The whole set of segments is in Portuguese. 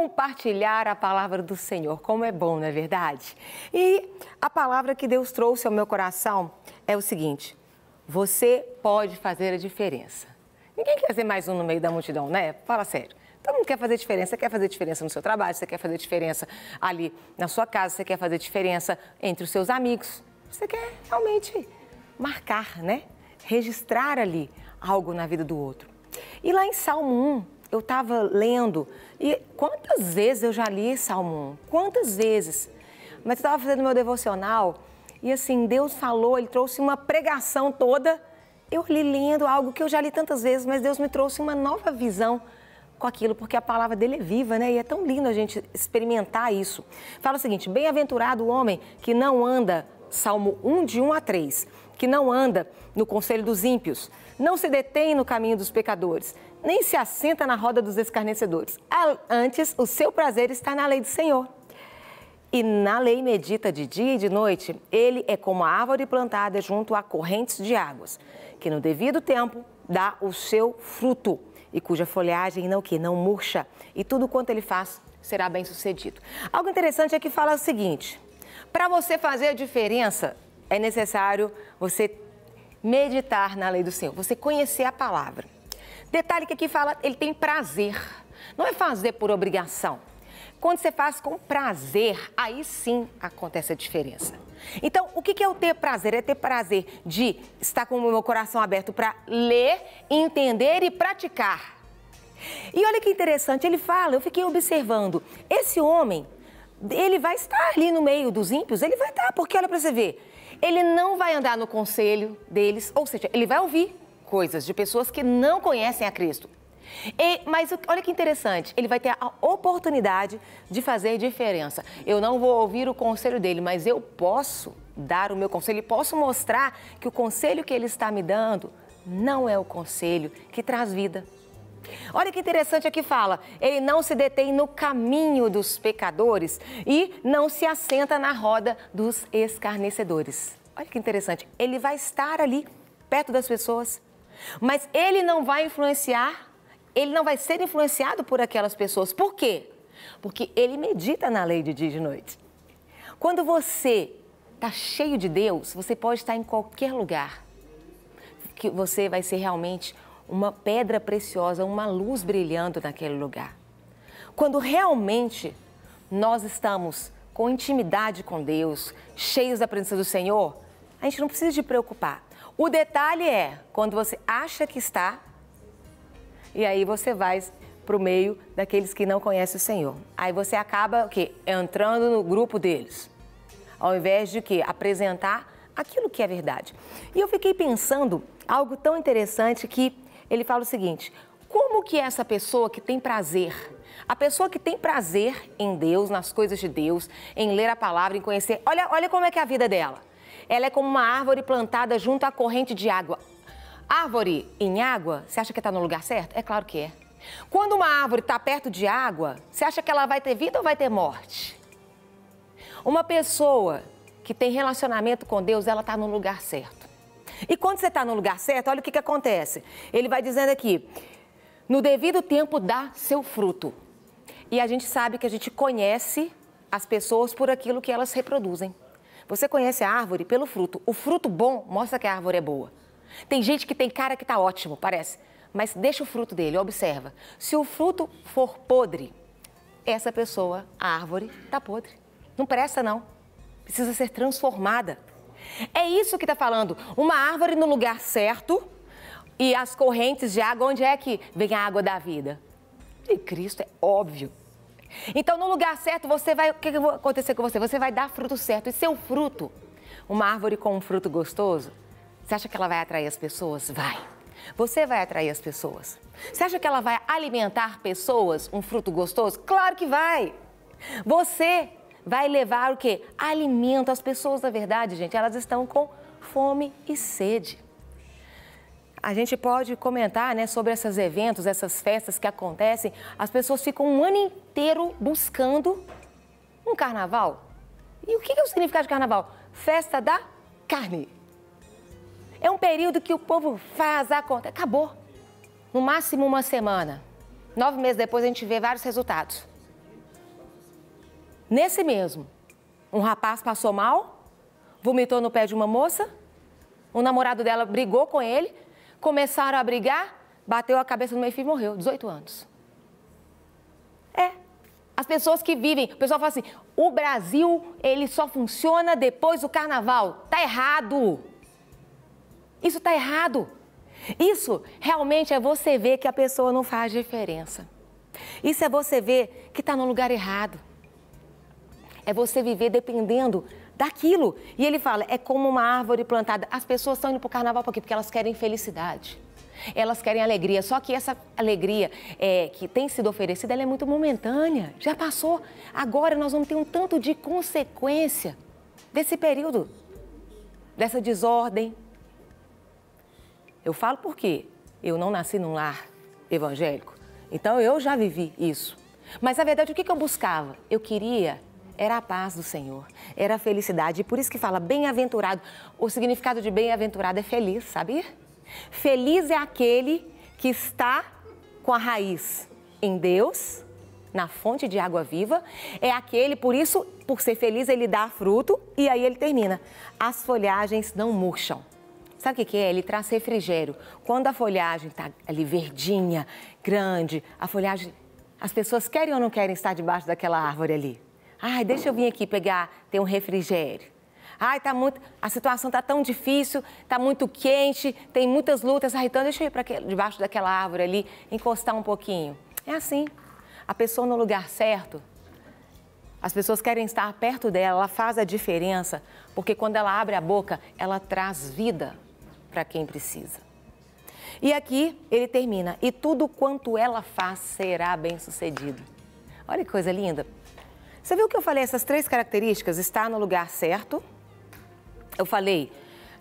compartilhar a palavra do Senhor. Como é bom, não é verdade? E a palavra que Deus trouxe ao meu coração é o seguinte: você pode fazer a diferença. Ninguém quer ser mais um no meio da multidão, né? Fala sério. Todo mundo quer fazer diferença. Você quer fazer diferença no seu trabalho, você quer fazer diferença ali na sua casa, você quer fazer diferença entre os seus amigos. Você quer realmente marcar, né? Registrar ali algo na vida do outro. E lá em Salmo 1, eu estava lendo, e quantas vezes eu já li Salmo 1? Quantas vezes? Mas eu estava fazendo meu devocional e assim, Deus falou, Ele trouxe uma pregação toda. Eu li lendo algo que eu já li tantas vezes, mas Deus me trouxe uma nova visão com aquilo, porque a palavra dele é viva, né? E é tão lindo a gente experimentar isso. Fala o seguinte: bem-aventurado o homem que não anda, Salmo 1, de 1 a 3, que não anda no conselho dos ímpios, não se detém no caminho dos pecadores, nem se assenta na roda dos escarnecedores. Antes, o seu prazer está na lei do Senhor. E na lei medita de dia e de noite. Ele é como a árvore plantada junto a correntes de águas, que no devido tempo dá o seu fruto, e cuja folhagem não murcha, e tudo quanto ele faz será bem sucedido. Algo interessante é que fala o seguinte: para você fazer a diferença, é necessário você meditar na lei do Senhor, você conhecer a palavra. Detalhe que aqui fala, ele tem prazer, não é fazer por obrigação. Quando você faz com prazer, aí sim acontece a diferença. Então, o que é o ter prazer? É ter prazer de estar com o meu coração aberto para ler, entender e praticar. E olha que interessante, ele fala, eu fiquei observando, esse homem, ele vai estar ali no meio dos ímpios, ele vai estar, porque olha para você ver, ele não vai andar no conselho deles, ou seja, ele vai ouvir coisas de pessoas que não conhecem a Cristo. Mas olha que interessante, ele vai ter a oportunidade de fazer diferença. Eu não vou ouvir o conselho dele, mas eu posso dar o meu conselho e posso mostrar que o conselho que ele está me dando não é o conselho que traz vida. Olha que interessante aqui fala, ele não se detém no caminho dos pecadores e não se assenta na roda dos escarnecedores. Olha que interessante, ele vai estar ali perto das pessoas, mas ele não vai influenciar, ele não vai ser influenciado por aquelas pessoas. Por quê? Porque ele medita na lei de dia e de noite. Quando você está cheio de Deus, você pode estar em qualquer lugar, que você vai ser realmente uma pedra preciosa, uma luz brilhando naquele lugar. Quando realmente nós estamos com intimidade com Deus, cheios da presença do Senhor, a gente não precisa de preocupar. O detalhe é quando você acha que está, e aí você vai para o meio daqueles que não conhecem o Senhor. Aí você acaba o quê? Entrando no grupo deles, ao invés de quê? Apresentar aquilo que é verdade. E eu fiquei pensando algo tão interessante que ele fala o seguinte: como que essa pessoa que tem prazer, a pessoa que tem prazer em Deus, nas coisas de Deus, em ler a palavra, em conhecer, olha como é que é a vida dela. Ela é como uma árvore plantada junto à corrente de água. Árvore em água, você acha que está no lugar certo? É claro que é. Quando uma árvore está perto de água, você acha que ela vai ter vida ou vai ter morte? Uma pessoa que tem relacionamento com Deus, ela está no lugar certo. E quando você está no lugar certo, olha o que acontece. Ele vai dizendo aqui, no devido tempo dá seu fruto. E a gente sabe que a gente conhece as pessoas por aquilo que elas reproduzem. Você conhece a árvore pelo fruto. O fruto bom mostra que a árvore é boa. Tem gente que tem cara que está ótimo, parece, mas deixa o fruto dele, observa. Se o fruto for podre, essa pessoa, a árvore, está podre. Não presta, não. Precisa ser transformada. É isso que está falando. Uma árvore no lugar certo e as correntes de água, onde é que vem a água da vida? De Cristo, é óbvio. Então, no lugar certo, você vai... O que vai acontecer com você? Você vai dar fruto certo. E seu fruto, uma árvore com um fruto gostoso, você acha que ela vai atrair as pessoas? Vai. Você vai atrair as pessoas. Você acha que ela vai alimentar pessoas, um fruto gostoso? Claro que vai. Você vai levar o quê? Alimento. As pessoas, na verdade, gente, elas estão com fome e sede. A gente pode comentar, né, sobre esses eventos, essas festas que acontecem. As pessoas ficam um ano inteiro buscando um carnaval. E o que é o significado de carnaval? Festa da carne. É um período que o povo faz a conta. Acabou. No máximo uma semana. 9 meses depois a gente vê vários resultados. Nesse mesmo, um rapaz passou mal, vomitou no pé de uma moça, o namorado dela brigou com ele, começaram a brigar, bateu a cabeça no meio-fio e morreu, 18 anos. As pessoas que vivem, o pessoal fala assim, o Brasil, ele só funciona depois do carnaval. Tá errado. Isso tá errado. Isso realmente é você ver que a pessoa não faz diferença. Isso é você ver que está no lugar errado. É você viver dependendo daquilo. E ele fala, é como uma árvore plantada. As pessoas estão indo para o carnaval por quê? Porque elas querem felicidade. Elas querem alegria, só que essa alegria que tem sido oferecida, ela é muito momentânea, já passou. Agora nós vamos ter um tanto de consequência desse período, dessa desordem. Eu falo porque eu não nasci num lar evangélico, então eu já vivi isso. Mas, na verdade, o que eu buscava? Eu queria, era a paz do Senhor, era a felicidade. E por isso que fala bem-aventurado. O significado de bem-aventurado é feliz, sabia? Feliz é aquele que está com a raiz em Deus, na fonte de água viva. É aquele, por isso, por ser feliz, ele dá fruto e aí ele termina. As folhagens não murcham. Sabe o que é? Ele traz refrigério. Quando a folhagem está ali verdinha, grande, a folhagem... As pessoas querem ou não querem estar debaixo daquela árvore ali? Ai, deixa eu vir aqui pegar, ter um refrigério. Ai, a situação está tão difícil, está muito quente, tem muitas lutas. Ai, então deixa eu ir debaixo daquela árvore ali, encostar um pouquinho. É assim. A pessoa no lugar certo, as pessoas querem estar perto dela, ela faz a diferença, porque quando ela abre a boca, ela traz vida para quem precisa. E aqui ele termina, e tudo quanto ela faz será bem-sucedido. Olha que coisa linda. Você viu que eu falei, essas 3 características, estar no lugar certo. Eu falei,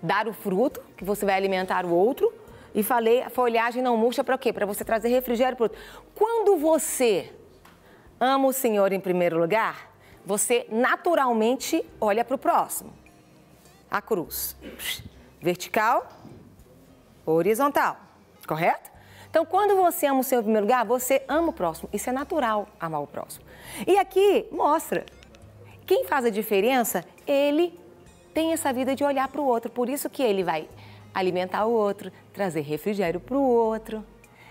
dar o fruto, que você vai alimentar o outro. E falei, a folhagem não murcha para quê? Para você trazer refrigério para o outro. Quando você ama o Senhor em primeiro lugar, você naturalmente olha para o próximo. A cruz. Vertical, horizontal. Correto? Então, quando você ama o Senhor em primeiro lugar, você ama o próximo. Isso é natural, amar o próximo. E aqui mostra, quem faz a diferença, ele tem essa vida de olhar para o outro. Por isso que ele vai alimentar o outro, trazer refrigério para o outro.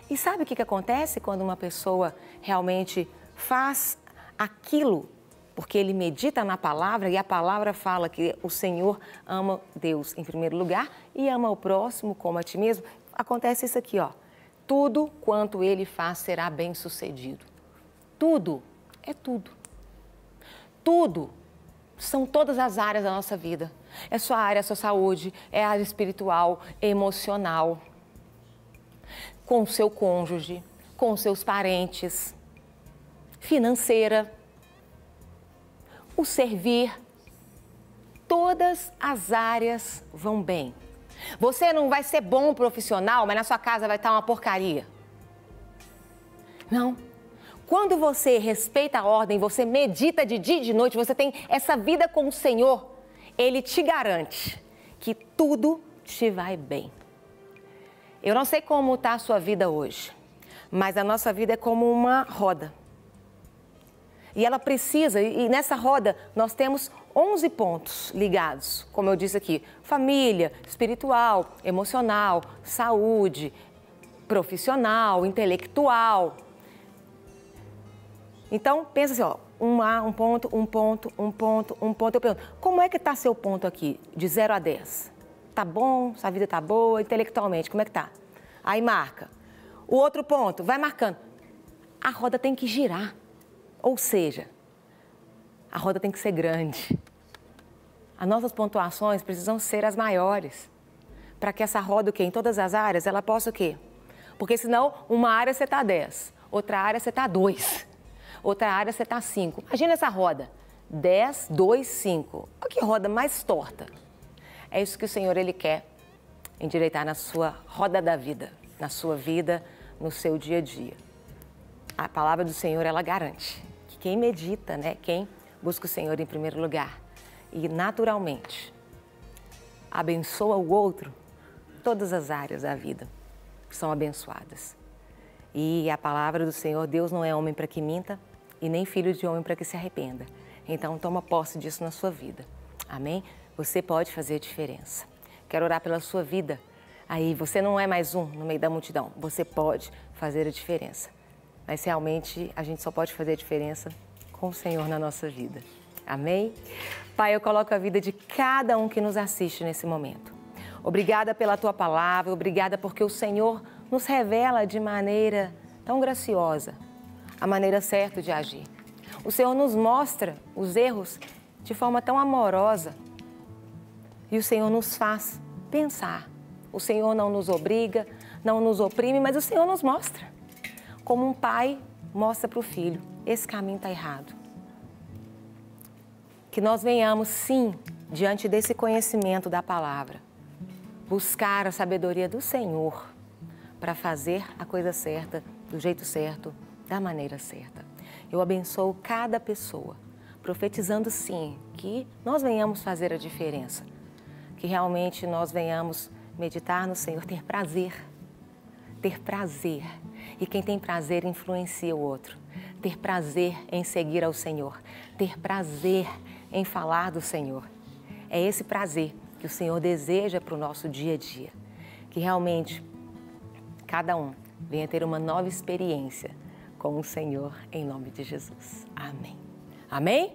E sabe o que acontece quando uma pessoa realmente faz aquilo? Porque ele medita na palavra e a palavra fala que o Senhor ama Deus em primeiro lugar e ama o próximo como a ti mesmo. Acontece isso aqui, ó. Tudo quanto ele faz será bem-sucedido. Tudo é tudo. Tudo são todas as áreas da nossa vida. É sua área, a sua saúde, é a área espiritual, emocional, com o seu cônjuge, com os seus parentes, financeira, o servir. Todas as áreas vão bem. Você não vai ser bom profissional, mas na sua casa vai estar uma porcaria. Não. Quando você respeita a ordem, você medita de dia e de noite, você tem essa vida com o Senhor, Ele te garante que tudo te vai bem. Eu não sei como está a sua vida hoje, mas a nossa vida é como uma roda. E ela precisa, e nessa roda nós temos 11 pontos ligados, como eu disse aqui, família, espiritual, emocional, saúde, profissional, intelectual. Então, pensa assim, ó, um ponto. Eu pergunto, como é que está seu ponto aqui, de 0 a 10? Tá bom? Sua vida tá boa? Intelectualmente, como é que tá? Aí marca. O outro ponto, vai marcando. A roda tem que girar. Ou seja, a roda tem que ser grande. As nossas pontuações precisam ser as maiores. Para que essa roda, o quê? Em todas as áreas, ela possa o quê? Porque senão, uma área você está 10, outra área você está 2, outra área você está 5. Imagina essa roda, 10, 2, 5. Olha que roda mais torta. É isso que o Senhor, Ele quer endireitar na sua roda da vida, na sua vida, no seu dia a dia. A palavra do Senhor, ela garante que quem medita, né, quem busca o Senhor em primeiro lugar e naturalmente abençoa o outro, todas as áreas da vida são abençoadas. E a palavra do Senhor, Deus não é homem para que minta e nem filho de homem para que se arrependa. Então, toma posse disso na sua vida. Amém? Você pode fazer a diferença. Quero orar pela sua vida. Aí, você não é mais um no meio da multidão. Você pode fazer a diferença. Mas, realmente, a gente só pode fazer a diferença com o Senhor na nossa vida. Amém? Pai, eu coloco a vida de cada um que nos assiste nesse momento. Obrigada pela Tua palavra, obrigada porque o Senhor nos revela de maneira tão graciosa a maneira certa de agir. O Senhor nos mostra os erros de forma tão amorosa e o Senhor nos faz pensar. O Senhor não nos obriga, não nos oprime, mas o Senhor nos mostra. Como um pai mostra para o filho, esse caminho está errado. Que nós venhamos, sim, diante desse conhecimento da palavra, buscar a sabedoria do Senhor para fazer a coisa certa, do jeito certo, da maneira certa. Eu abençoo cada pessoa, profetizando, sim, que nós venhamos fazer a diferença, que realmente nós venhamos meditar no Senhor, ter prazer. E quem tem prazer influencia o outro. Ter prazer em seguir ao Senhor, ter prazer em falar do Senhor. É esse prazer que o Senhor deseja para o nosso dia a dia. Que realmente cada um venha ter uma nova experiência com o Senhor, em nome de Jesus. Amém. Amém?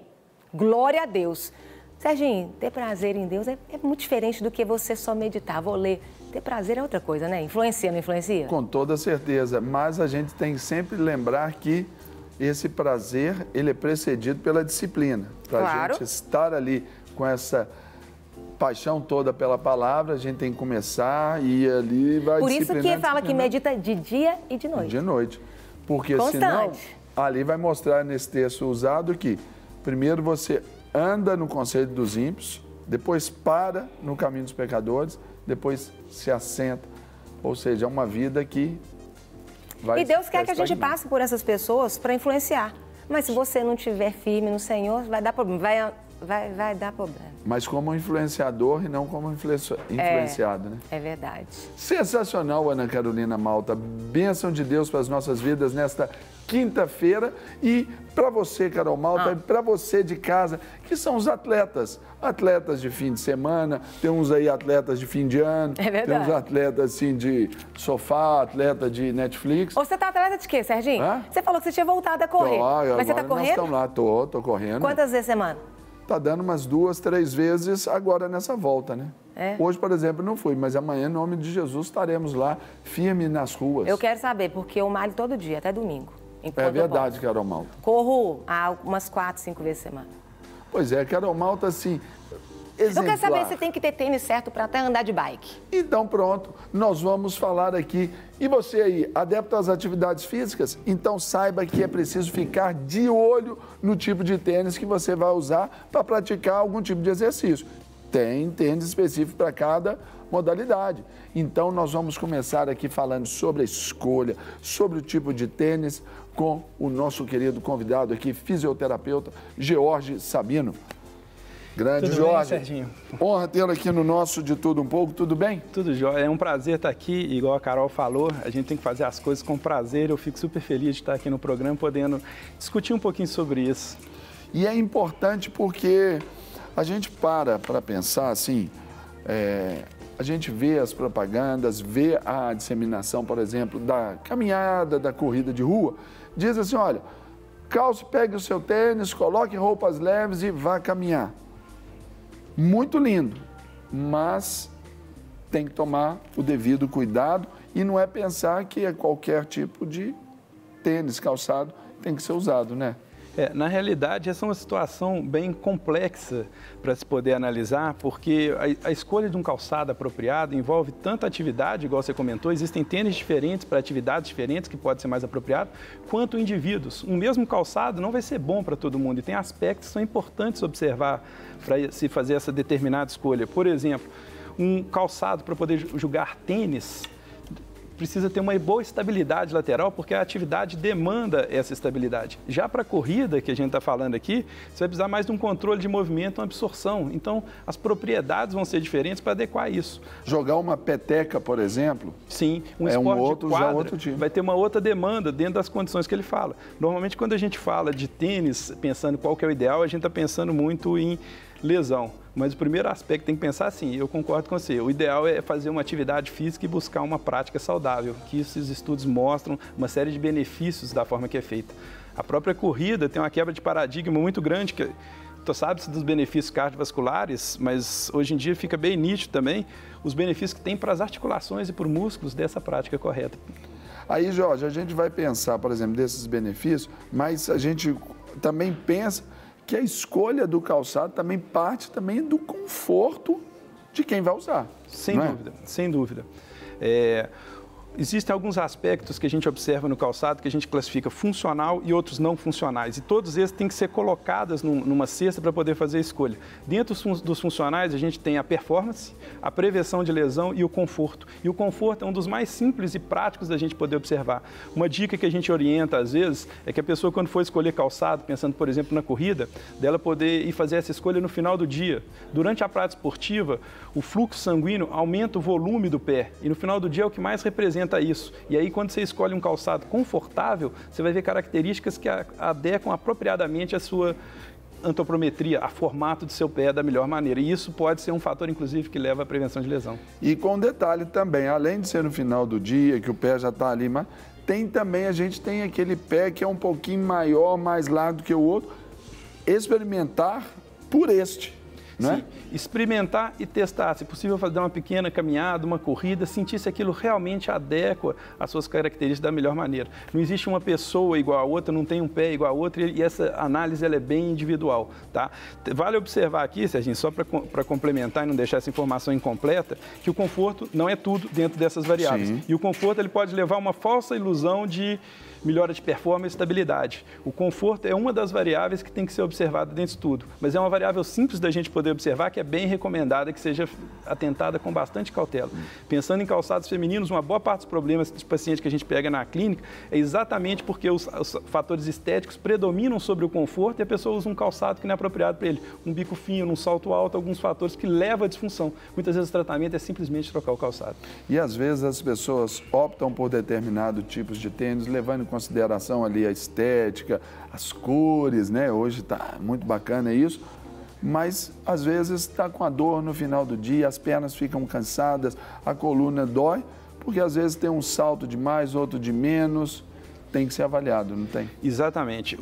Glória a Deus. Serginho, ter prazer em Deus é muito diferente do que você só meditar. Vou ler. Ter prazer é outra coisa, né? Influencia, não influencia? Com toda certeza. Mas a gente tem que sempre lembrar que esse prazer, ele é precedido pela disciplina. Para a gente estar ali com essa paixão toda pela palavra, a gente tem que começar e ali vai. Por isso que fala que medita de dia e de noite. De noite. Porque senão, ali vai mostrar nesse texto usado que primeiro você anda no conselho dos ímpios, depois para no caminho dos pecadores, depois se assenta. Ou seja, é uma vida que vai. E Deus quer que a gente passe por essas pessoas para influenciar. Mas se você não estiver firme no Senhor, vai dar problema. Vai dar problema. Mas como influenciador e não como influenciado, né? É verdade. Sensacional, Ana Carolina Malta. Bênção de Deus para as nossas vidas nesta quinta-feira. E para você, Carol Malta, e para você de casa, que são os atletas. Atletas de fim de semana, tem uns aí atletas de fim de ano. É verdade. Tem uns atletas assim de sofá, atleta de Netflix. Você tá atleta de quê, Serginho? Você falou que você tinha voltado a correr. Mas você tá correndo? Nós estamos lá, tô correndo. Quantas vezes semana? Tá dando umas 2, 3 vezes agora nessa volta, né? Hoje, por exemplo, não fui, mas amanhã, em nome de Jesus, estaremos lá, firme nas ruas. Eu quero saber, porque eu malho todo dia, até domingo. É verdade, Carol Malta. Corro umas 4, 5 vezes semana. Pois é, Carol Malta, assim, exemplar. Eu quero saber se você tem que ter tênis certo para até andar de bike. Então, pronto, nós vamos falar aqui. E você aí, adepto às atividades físicas? Então saiba que é preciso ficar de olho no tipo de tênis que você vai usar para praticar algum tipo de exercício. Tem tênis específico para cada modalidade. Então nós vamos começar aqui falando sobre a escolha, sobre o tipo de tênis com o nosso querido convidado aqui, fisioterapeuta George Sabino. Grande tudo Jorge, bem, Serginho? Honra tê-lo aqui no nosso De Tudo Um Pouco, tudo bem? Tudo jóia, é um prazer estar aqui, igual a Carol falou, a gente tem que fazer as coisas com prazer, eu fico super feliz de estar aqui no programa, podendo discutir um pouquinho sobre isso. E é importante porque a gente para pensar assim, a gente vê as propagandas, vê a disseminação, por exemplo, da caminhada, da corrida de rua, diz assim, olha, calce, pegue o seu tênis, coloque roupas leves e vá caminhar. Muito lindo, mas tem que tomar o devido cuidado e não é pensar que é qualquer tipo de tênis, calçado, tem que ser usado, né? Na realidade, essa é uma situação bem complexa para se poder analisar, porque a escolha de um calçado apropriado envolve tanta atividade, igual você comentou, existem tênis diferentes para atividades diferentes que pode ser mais apropriado, quanto indivíduos. Um mesmo calçado não vai ser bom para todo mundo e tem aspectos que são importantes observar para se fazer essa determinada escolha. Por exemplo, um calçado para poder jogar tênis precisa ter uma boa estabilidade lateral, porque a atividade demanda essa estabilidade. Já para a corrida, que a gente está falando aqui, você vai precisar mais de um controle de movimento, uma absorção. Então, as propriedades vão ser diferentes para adequar isso. Jogar uma peteca, por exemplo, sim, um esporte de quadra outro tipo. Vai ter uma outra demanda dentro das condições que ele fala. Normalmente, quando a gente fala de tênis, pensando qual que é o ideal, a gente está pensando muito em lesão. Mas o primeiro aspecto tem que pensar assim, eu concordo com você, o ideal é fazer uma atividade física e buscar uma prática saudável, que esses estudos mostram uma série de benefícios da forma que é feita. A própria corrida tem uma quebra de paradigma muito grande, que tu sabes dos benefícios cardiovasculares, mas hoje em dia fica bem nítido também os benefícios que tem para as articulações e para os músculos dessa prática correta. Aí, Jorge, a gente vai pensar, por exemplo, desses benefícios, mas a gente também pensa que a escolha do calçado também parte também do conforto de quem vai usar. Sem dúvida, sem dúvida. Existem alguns aspectos que a gente observa no calçado que a gente classifica funcional e outros não funcionais. E todos esses têm que ser colocados numa cesta para poder fazer a escolha. Dentro dos funcionais, a gente tem a performance, a prevenção de lesão e o conforto. E o conforto é um dos mais simples e práticos da gente poder observar. Uma dica que a gente orienta, às vezes, é que a pessoa, quando for escolher calçado, pensando, por exemplo, na corrida, dela poder ir fazer essa escolha no final do dia. Durante a prática esportiva, o fluxo sanguíneo aumenta o volume do pé. E no final do dia é o que mais representa isso. E aí, quando você escolhe um calçado confortável, você vai ver características que adequam apropriadamente a sua antropometria, a formato do seu pé da melhor maneira. E isso pode ser um fator, inclusive, que leva à prevenção de lesão. E com detalhe também, além de ser no final do dia, que o pé já está ali, mas a gente tem aquele pé que é um pouquinho maior, mais largo do que o outro. Experimentar por este. Né? Sim, experimentar e testar, se possível fazer uma pequena caminhada, uma corrida, sentir se aquilo realmente adequa às suas características da melhor maneira. Não existe uma pessoa igual a outra, não tem um pé igual a outra e essa análise ela é bem individual. Tá? Vale observar aqui, Serginho, só para complementar e não deixar essa informação incompleta, que o conforto não é tudo dentro dessas variáveis. Sim. E o conforto ele pode levar a uma falsa ilusão de melhora de performance e estabilidade. O conforto é uma das variáveis que tem que ser observada dentro de tudo, mas é uma variável simples da gente poder observar que é bem recomendada que seja atentada com bastante cautela. Pensando em calçados femininos, uma boa parte dos problemas de paciente que a gente pega na clínica é exatamente porque os fatores estéticos predominam sobre o conforto e a pessoa usa um calçado que não é apropriado para ele. Um bico fino, um salto alto, alguns fatores que levam à disfunção. Muitas vezes o tratamento é simplesmente trocar o calçado. E às vezes as pessoas optam por determinados tipos de tênis, levando em consideração ali a estética, as cores, né? Hoje está muito bacana isso, mas às vezes está com a dor no final do dia, as pernas ficam cansadas, a coluna dói, porque às vezes tem um salto de mais, outro de menos. Tem que ser avaliado, não tem? Exatamente.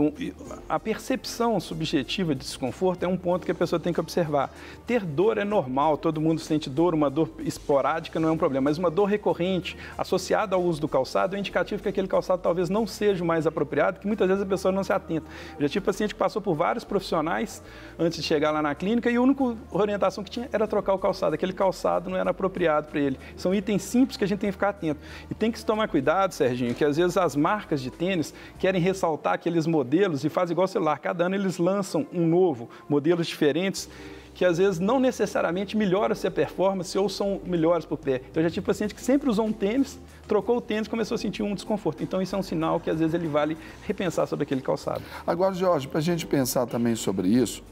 A percepção subjetiva de desconforto é um ponto que a pessoa tem que observar. Ter dor é normal, todo mundo sente dor, uma dor esporádica não é um problema, mas uma dor recorrente, associada ao uso do calçado, é indicativo que aquele calçado talvez não seja o mais apropriado, que muitas vezes a pessoa não se atenta. Eu já tive paciente que passou por vários profissionais antes de chegar lá na clínica e a única orientação que tinha era trocar o calçado. Aquele calçado não era apropriado para ele. São itens simples que a gente tem que ficar atento. E tem que se tomar cuidado, Serginho, que às vezes as marcas de tênis querem ressaltar aqueles modelos e fazem igual celular. Cada ano eles lançam um novo, modelos diferentes, que às vezes não necessariamente melhoram-se a performance ou são melhores para o pé. Então, eu já tive paciente que sempre usou um tênis, trocou o tênis e começou a sentir um desconforto. Então, isso é um sinal que às vezes ele vale repensar sobre aquele calçado. Agora, Jorge, para a gente pensar também sobre isso,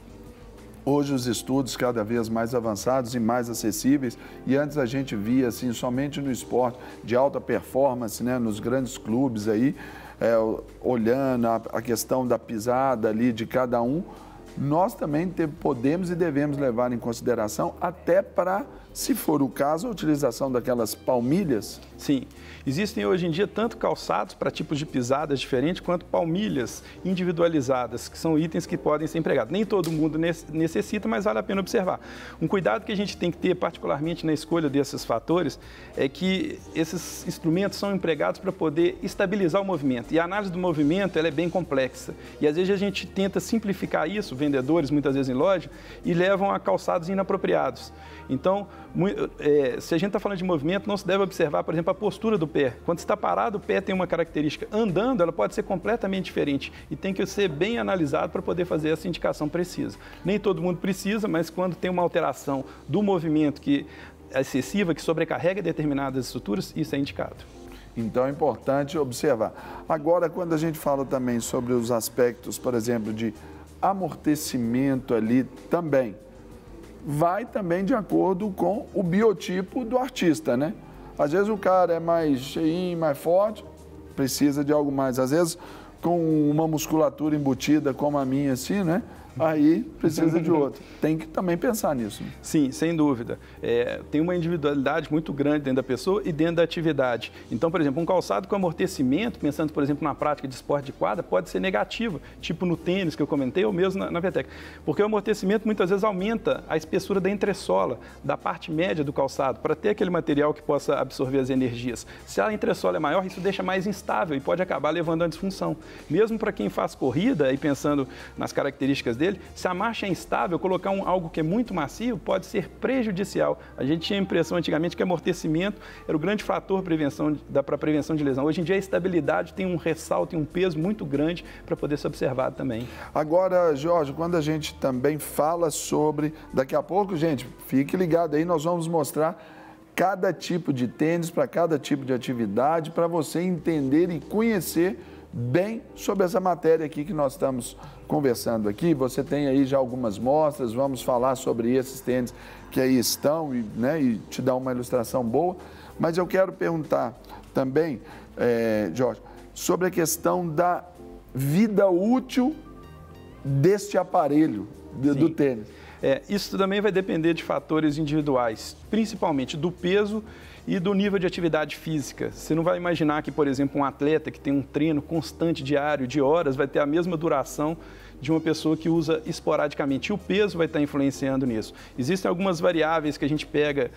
hoje os estudos cada vez mais avançados e mais acessíveis, e antes a gente via assim somente no esporte de alta performance, né, nos grandes clubes aí, olhando a questão da pisada ali de cada um, nós também podemos e devemos levar em consideração até para, se for o caso, a utilização daquelas palmilhas. Sim, existem hoje em dia tanto calçados para tipos de pisadas diferentes, quanto palmilhas individualizadas, que são itens que podem ser empregados. Nem todo mundo necessita, mas vale a pena observar. Um cuidado que a gente tem que ter, particularmente na escolha desses fatores, é que esses instrumentos são empregados para poder estabilizar o movimento. E a análise do movimento ela é bem complexa. E às vezes a gente tenta simplificar isso, vendedores muitas vezes em loja, e levam a calçados inapropriados. Então, se a gente está falando de movimento, não se deve observar, por exemplo, a postura do pé. Quando está parado, o pé tem uma característica. Andando, ela pode ser completamente diferente e tem que ser bem analisado para poder fazer essa indicação precisa. Nem todo mundo precisa, mas quando tem uma alteração do movimento que é excessiva, que sobrecarrega determinadas estruturas, isso é indicado. Então é importante observar. Agora, quando a gente fala também sobre os aspectos, por exemplo, de amortecimento ali também, vai também de acordo com o biotipo do artista, né? Às vezes o cara é mais cheinho, mais forte, precisa de algo mais. Às vezes, com uma musculatura embutida como a minha, assim, né? Aí precisa de outro. Tem que também pensar nisso. Sim, sem dúvida. Tem uma individualidade muito grande dentro da pessoa e dentro da atividade. Então, por exemplo, um calçado com amortecimento, pensando, por exemplo, na prática de esporte de quadra, pode ser negativo, tipo no tênis que eu comentei, ou mesmo na peteca. Porque o amortecimento muitas vezes aumenta a espessura da entressola, da parte média do calçado, para ter aquele material que possa absorver as energias. Se a entressola é maior, isso deixa mais instável e pode acabar levando a disfunção. Mesmo para quem faz corrida, e pensando nas características dele, se a marcha é instável, colocar algo que é muito macio pode ser prejudicial. A gente tinha a impressão antigamente que amortecimento era o grande fator para prevenção de lesão. Hoje em dia a estabilidade tem um ressalto e um peso muito grande para poder ser observado também. Agora, Jorge, quando a gente também fala sobre... Daqui a pouco, gente, fique ligado aí, nós vamos mostrar cada tipo de tênis para cada tipo de atividade, para você entender e conhecer bem sobre essa matéria aqui que nós estamos conversando aqui. Você tem aí já algumas mostras, vamos falar sobre esses tênis que aí estão e te dar uma ilustração boa. Mas eu quero perguntar também, Jorge, sobre a questão da vida útil deste aparelho do tênis. Isso também vai depender de fatores individuais, principalmente do peso e do nível de atividade física. Você não vai imaginar que, por exemplo, um atleta que tem um treino constante diário de horas vai ter a mesma duração de uma pessoa que usa esporadicamente. E o peso vai estar influenciando nisso. Existem algumas variáveis que a gente pega,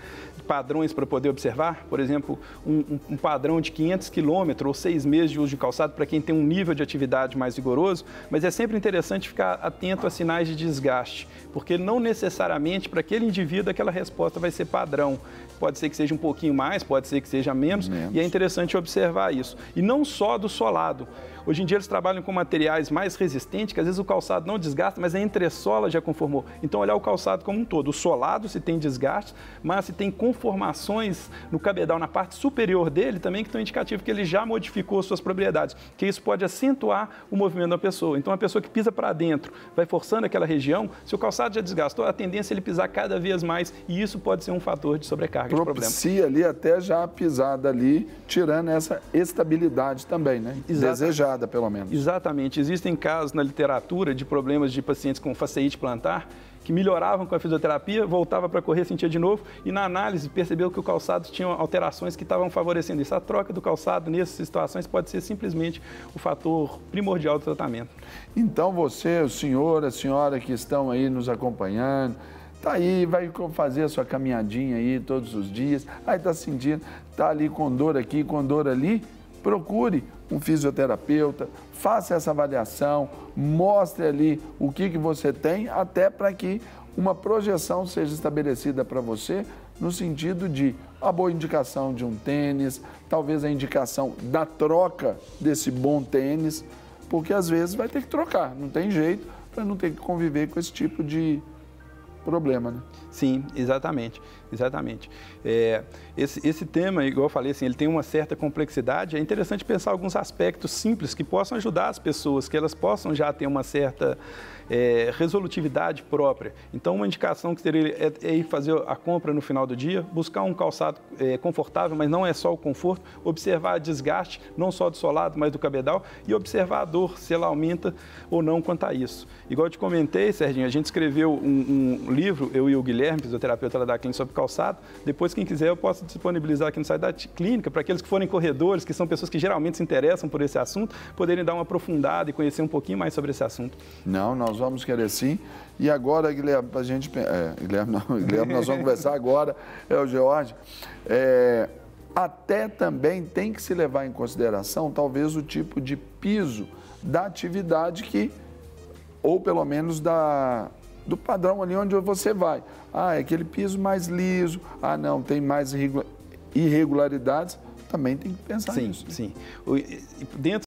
padrões para poder observar. Por exemplo, um padrão de 500 quilômetros ou 6 meses de uso de calçado para quem tem um nível de atividade mais rigoroso. Mas é sempre interessante ficar atento a sinais de desgaste, porque não necessariamente para aquele indivíduo aquela resposta vai ser padrão. Pode ser que seja um pouquinho mais, pode ser que seja menos. E é interessante observar isso. E não só do solado. Hoje em dia eles trabalham com materiais mais resistentes, que às vezes o calçado não desgasta, mas a entressola já conformou. Então, olhar o calçado como um todo. O solado, se tem desgaste, mas se tem conformações no cabedal, na parte superior dele, também que estão indicativos que ele já modificou suas propriedades, que isso pode acentuar o movimento da pessoa. Então, a pessoa que pisa para dentro, vai forçando aquela região, se o calçado já desgastou, a tendência é ele pisar cada vez mais, e isso pode ser um fator de sobrecarga, de problema. Propicia ali até já a pisada ali, tirando essa estabilidade também, né? Desejada, pelo menos. Exatamente. Existem casos na literatura de problemas de pacientes com fasciite plantar que melhoravam com a fisioterapia, voltava para correr, sentia de novo e na análise percebeu que o calçado tinha alterações que estavam favorecendo isso. A troca do calçado nessas situações pode ser simplesmente o fator primordial do tratamento. Então você, o senhor, a senhora que estão aí nos acompanhando, tá aí, vai fazer a sua caminhadinha aí todos os dias, aí tá sentindo, tá ali com dor aqui, com dor ali, procure um fisioterapeuta, faça essa avaliação, mostre ali o que você tem, até para que uma projeção seja estabelecida para você, no sentido de a boa indicação de um tênis, talvez a indicação da troca desse bom tênis, porque às vezes vai ter que trocar, não tem jeito, para não ter que conviver com esse tipo de problema, né? Sim, exatamente, exatamente. Esse tema, igual eu falei, assim, ele tem uma certa complexidade. É interessante pensar alguns aspectos simples que possam ajudar as pessoas, que elas possam já ter uma certa resolutividade própria. Então, uma indicação que seria é ir fazer a compra no final do dia, buscar um calçado confortável, mas não é só o conforto, observar desgaste, não só do solado, mas do cabedal, e observar a dor, se ela aumenta ou não quanto a isso. Igual eu te comentei, Serginho, a gente escreveu um livro, eu e o Guilherme, fisioterapeuta lá da clínica, sobre calçado. Depois, quem quiser, eu posso disponibilizar aqui no site da clínica, para aqueles que forem corredores, que são pessoas que geralmente se interessam por esse assunto, poderem dar uma aprofundada e conhecer um pouquinho mais sobre esse assunto. Não, nós vamos querer sim. E agora, Guilherme, para a gente... Guilherme, nós vamos conversar agora, o Jorge. Até também tem que se levar em consideração, talvez, o tipo de piso da atividade que, ou pelo menos do padrão ali onde você vai. É aquele piso mais liso, não, tem mais irregularidades, também tem que pensar nisso. Sim, sim. Dentro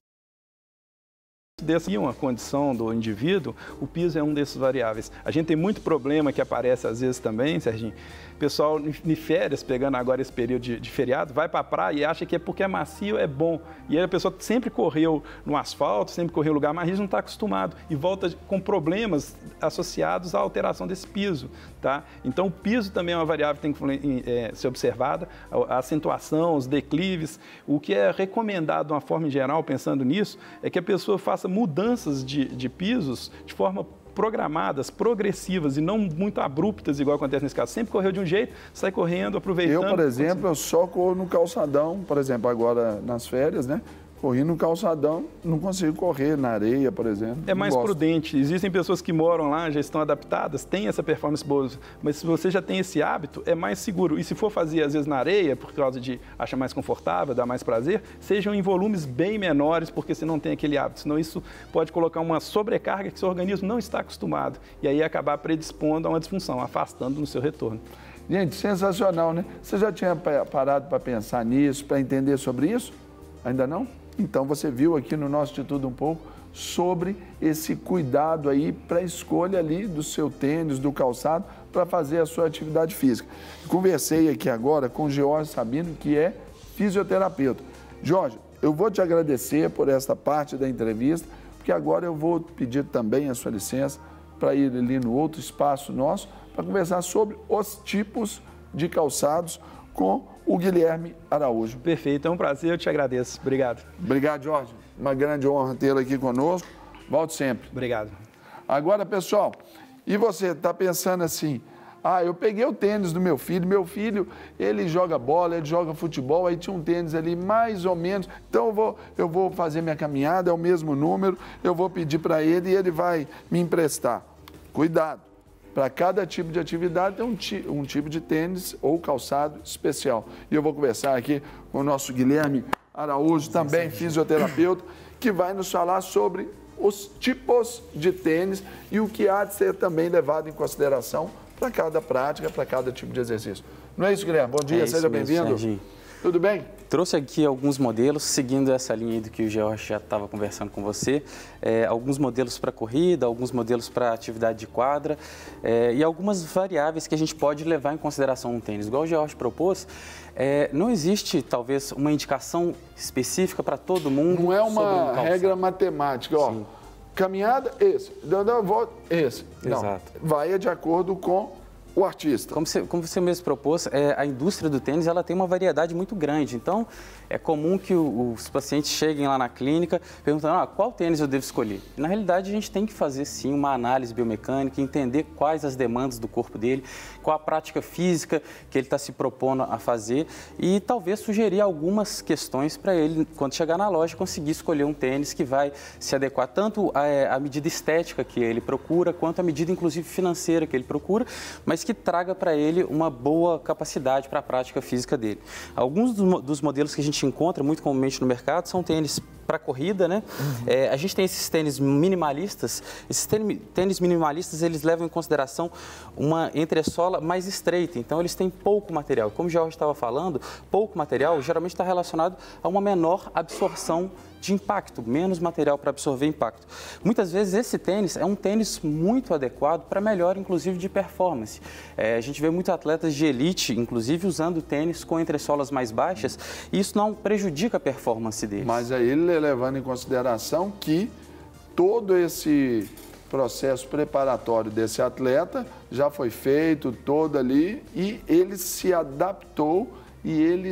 uma condição do indivíduo, o piso é um desses variáveis. A gente tem muito problema que aparece às vezes também, Serginho. O pessoal em férias, pegando agora esse período de feriado, vai para a praia e acha que é porque é macio, é bom. E aí a pessoa sempre correu no asfalto, sempre correu em lugar mais rígido, não está acostumado. E volta com problemas associados à alteração desse piso, tá? Então o piso também é uma variável que tem que ser observada, a acentuação, os declives. O que é recomendado de uma forma em geral, pensando nisso, é que a pessoa faça mudanças de pisos de forma programadas, progressivas e não muito abruptas, igual acontece nesse caso. Sempre correu de um jeito, sai correndo, aproveitando. Eu, por exemplo, eu só corro no calçadão, por exemplo, agora nas férias, né? Corri no calçadão, não consigo correr na areia, por exemplo. É mais prudente. Existem pessoas que moram lá, já estão adaptadas, têm essa performance boa, mas se você já tem esse hábito, é mais seguro. E se for fazer, às vezes, na areia, por causa de achar mais confortável, dar mais prazer, sejam em volumes bem menores, porque você não tem aquele hábito. Senão isso pode colocar uma sobrecarga que seu organismo não está acostumado. E aí acabar predispondo a uma disfunção, afastando no seu retorno. Gente, sensacional, né? Você já tinha parado para pensar nisso, para entender sobre isso? Ainda não? Então, você viu aqui no nosso De Tudo Um Pouco sobre esse cuidado aí para a escolha ali do seu tênis, do calçado, para fazer a sua atividade física. Conversei aqui agora com o Jorge Sabino, que é fisioterapeuta. Jorge, eu vou te agradecer por esta parte da entrevista, porque agora eu vou pedir também a sua licença para ir ali no outro espaço nosso, para conversar sobre os tipos de calçados com o Guilherme Araújo. Perfeito, é um prazer, eu te agradeço. Obrigado. Obrigado, Jorge. Uma grande honra tê-lo aqui conosco. Volte sempre. Obrigado. Agora, pessoal, e você está pensando assim, eu peguei o tênis do meu filho, ele joga bola, ele joga futebol, aí tinha um tênis ali mais ou menos, então eu vou fazer minha caminhada, é o mesmo número, eu vou pedir para ele e ele vai me emprestar. Cuidado. Para cada tipo de atividade tem um tipo de tênis ou calçado especial. E eu vou conversar aqui com o nosso Guilherme Araújo, também fisioterapeuta, que vai nos falar sobre os tipos de tênis e o que há de ser também levado em consideração para cada prática, para cada tipo de exercício. Não é isso, Guilherme? Bom dia, seja bem-vindo. Tudo bem? Trouxe aqui alguns modelos, seguindo essa linha do que o George já estava conversando com você, alguns modelos para corrida, alguns modelos para atividade de quadra e algumas variáveis que a gente pode levar em consideração no tênis. Igual o George propôs, não existe, talvez, uma indicação específica para todo mundo. Não é uma regra matemática, ó. Sim. Caminhada, esse. Dando a volta, esse. Exato. Não, vai de acordo com o artista. Como você mesmo propôs, a indústria do tênis ela tem uma variedade muito grande. Então, é comum que os pacientes cheguem lá na clínica perguntando qual tênis eu devo escolher. E, na realidade, a gente tem que fazer, sim, uma análise biomecânica, entender quais as demandas do corpo dele, qual a prática física que ele está se propondo a fazer e talvez sugerir algumas questões para ele, quando chegar na loja, conseguir escolher um tênis que vai se adequar tanto à medida estética que ele procura, quanto à medida, inclusive, financeira que ele procura, mas que traga para ele uma boa capacidade para a prática física dele. Alguns dos modelos que a gente encontra muito comumente no mercado são tênis para corrida, né? A gente tem esses tênis minimalistas. Esses tênis minimalistas, eles levam em consideração uma entressola mais estreita. Então, eles têm pouco material. Como o Jorge estava falando, pouco material geralmente está relacionado a uma menor absorção de impacto, menos material para absorver impacto. Muitas vezes esse tênis é um tênis muito adequado para melhor, inclusive, de performance. A gente vê muitos atletas de elite, inclusive, usando tênis com entressolas mais baixas e isso não prejudica a performance deles. Mas aí ele levando em consideração que todo esse processo preparatório desse atleta já foi feito, todo ali, e ele se adaptou e ele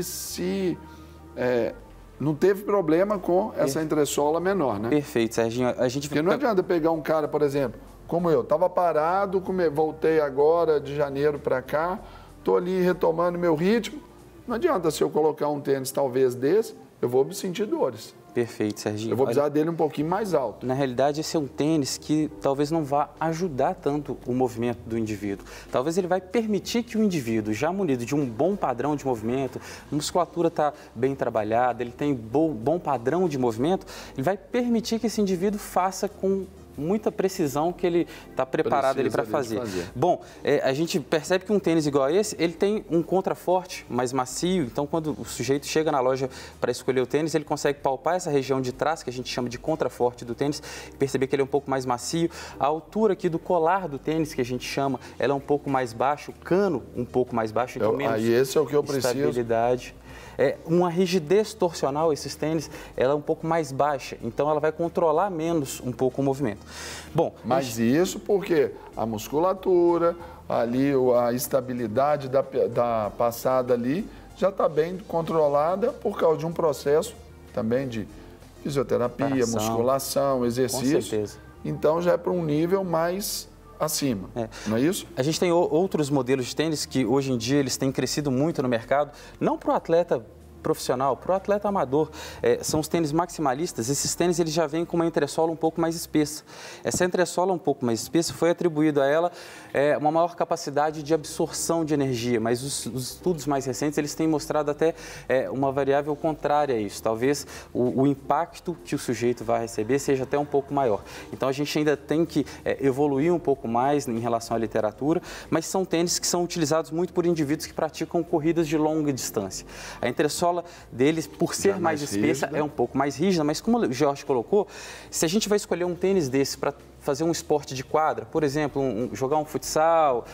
não teve problema com essa entressola menor, né? Perfeito, Serginho. Porque não adianta pegar um cara, por exemplo, como eu, estava parado, voltei agora de janeiro para cá, estou ali retomando meu ritmo. Não adianta se eu colocar um tênis talvez desse, eu vou sentir dores. Perfeito, Serginho. Eu vou precisar dele um pouquinho mais alto. Na realidade, esse é um tênis que talvez não vá ajudar tanto o movimento do indivíduo. Talvez ele vai permitir que o indivíduo, já munido de um bom padrão de movimento, a musculatura está bem trabalhada, ele tem bom padrão de movimento, ele vai permitir que esse indivíduo faça com muita precisão que ele está preparado ali para fazer. Bom, a gente percebe que um tênis igual a esse, ele tem um contraforte mais macio, então quando o sujeito chega na loja para escolher o tênis, ele consegue palpar essa região de trás, que a gente chama de contraforte do tênis, perceber que ele é um pouco mais macio. A altura aqui do colar do tênis, que a gente chama, ela é um pouco mais baixo, o cano um pouco mais baixo, então menos esse é o que eu estabilidade. Uma rigidez torsional, esses tênis, ela é um pouco mais baixa, então ela vai controlar menos um pouco o movimento. Bom, mas isso porque a musculatura, ali a estabilidade da passada ali já está bem controlada por causa de um processo também de fisioterapia, musculação, exercício. Com certeza. Então já é para um nível mais acima, não é isso? A gente tem outros modelos de tênis que hoje em dia eles têm crescido muito no mercado, não para o atleta profissional, para o atleta amador, são os tênis maximalistas. Esses tênis eles já vêm com uma entressola um pouco mais espessa. Essa entressola um pouco mais espessa foi atribuído a ela uma maior capacidade de absorção de energia, mas os estudos mais recentes eles têm mostrado até uma variável contrária a isso. Talvez o impacto que o sujeito vai receber seja até um pouco maior. Então a gente ainda tem que evoluir um pouco mais em relação à literatura, mas são tênis que são utilizados muito por indivíduos que praticam corridas de longa distância. A entressola deles, por ser mais espessa, é um pouco mais rígida, mas como o Jorge colocou, se a gente vai escolher um tênis desse para fazer um esporte de quadra, por exemplo, jogar um futsal,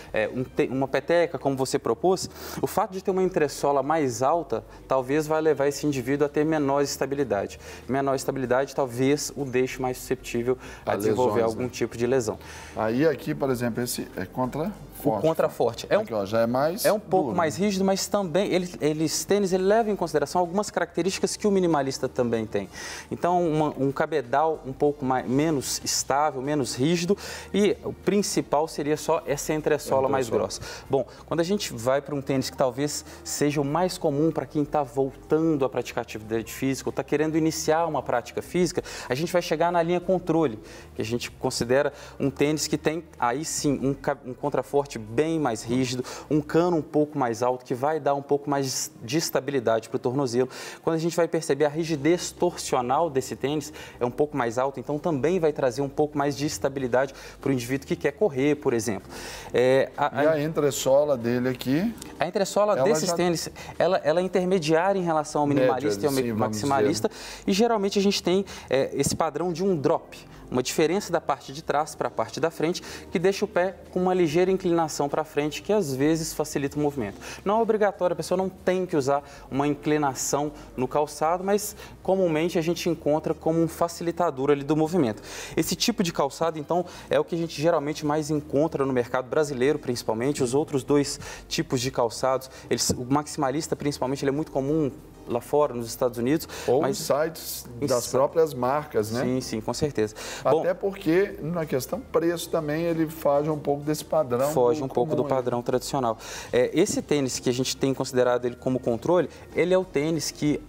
uma peteca, como você propôs, o fato de ter uma entressola mais alta, talvez vai levar esse indivíduo a ter menor estabilidade. Menor estabilidade talvez o deixe mais susceptível a desenvolver algum tipo de lesão. Aí aqui, por exemplo, esse é contraforte. O contraforte Já é mais um pouco duro, mais rígido, mas também eles tênis ele leva em consideração algumas características que o minimalista também tem. Então, um cabedal um pouco menos estável, menos rígido, e o principal seria só essa entressola mais grossa. Bom, quando a gente vai para um tênis que talvez seja o mais comum para quem está voltando a praticar atividade física ou está querendo iniciar uma prática física, a gente vai chegar na linha controle, que a gente considera um tênis que tem, aí sim, um contraforte bem mais rígido, um cano um pouco mais alto, que vai dar um pouco mais de estabilidade para o tornozelo. Quando a gente vai perceber a rigidez torsional desse tênis é um pouco mais alta, então também vai trazer um pouco mais de estabilidade para o indivíduo que quer correr, por exemplo. E a entressola dele aqui? A entressola desses tênis, ela é intermediária em relação ao minimalista e ao maximalista, e geralmente a gente tem esse padrão de um drop, uma diferença da parte de trás para a parte da frente, que deixa o pé com uma ligeira inclinação para frente, que às vezes facilita o movimento. Não é obrigatório, a pessoa não tem que usar uma inclinação no calçado, mas comumente a gente encontra como um facilitador ali do movimento. Esse tipo de calçado, então, é o que a gente geralmente mais encontra no mercado brasileiro, principalmente. Os outros dois tipos de calçados, o maximalista, principalmente, ele é muito comum lá fora, nos Estados Unidos. Ou em sites das próprias marcas, né? Sim, sim, com certeza. Até porque, na questão preço também, ele foge um pouco desse padrão. Foge um pouco do padrão tradicional. Esse tênis que a gente tem considerado ele como controle, ele é o tênis que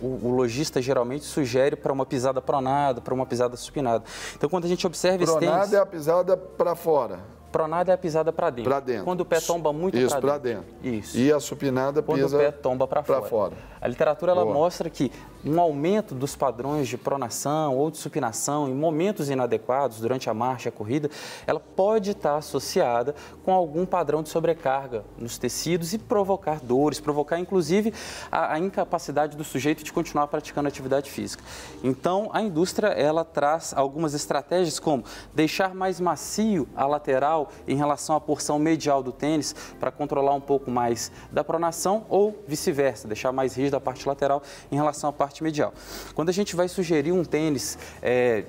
o lojista geralmente sugere para uma pisada pronada, para uma pisada supinada. Então, quando a gente observa esse tênis... Pronada é a pisada para fora. Pronada é a pisada para dentro. Para dentro. Quando o pé tomba muito para dentro. Isso. E a supinada quando pisa o pé tomba para fora. A literatura ela mostra que um aumento dos padrões de pronação ou de supinação em momentos inadequados durante a marcha, a corrida, ela pode estar associada com algum padrão de sobrecarga nos tecidos e provocar dores, provocar inclusive a incapacidade do sujeito de continuar praticando atividade física. Então, a indústria ela traz algumas estratégias como deixar mais macio a lateral em relação à porção medial do tênis para controlar um pouco mais da pronação ou vice-versa, deixar mais rígida a parte lateral em relação à parte medial. Quando a gente vai sugerir um tênis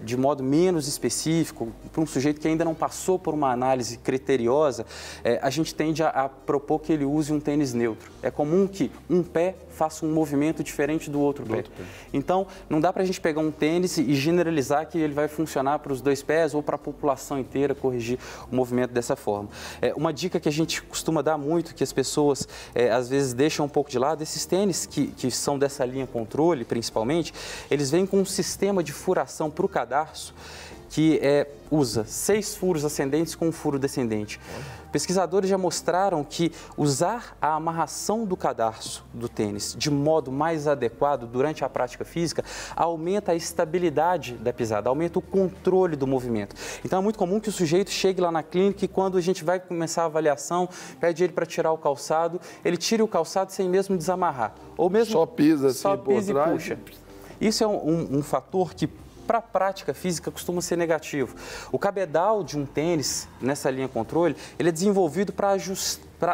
de modo menos específico para um sujeito que ainda não passou por uma análise criteriosa, a gente tende a propor que ele use um tênis neutro. É comum que um pé faça um movimento diferente do outro pé. Então, não dá para a gente pegar um tênis e generalizar que ele vai funcionar para os dois pés ou para a população inteira corrigir o movimento dessa forma. Uma dica que a gente costuma dar muito, que as pessoas às vezes deixam um pouco de lado, esses tênis que são dessa linha controle, principalmente, eles vêm com um sistema de furação para o cadarço, que usa 6 furos ascendentes com um furo descendente. Pesquisadores já mostraram que usar a amarração do cadarço do tênis de modo mais adequado durante a prática física aumenta a estabilidade da pisada, aumenta o controle do movimento. Então é muito comum que o sujeito chegue lá na clínica e quando a gente vai começar a avaliação, pede ele para tirar o calçado, ele tira o calçado sem mesmo desamarrar. Ou mesmo só pisa assim só por pisa e trás. puxa. Isso é um fator que para a prática física costuma ser negativo. O cabedal de um tênis, nessa linha controle, ele é desenvolvido para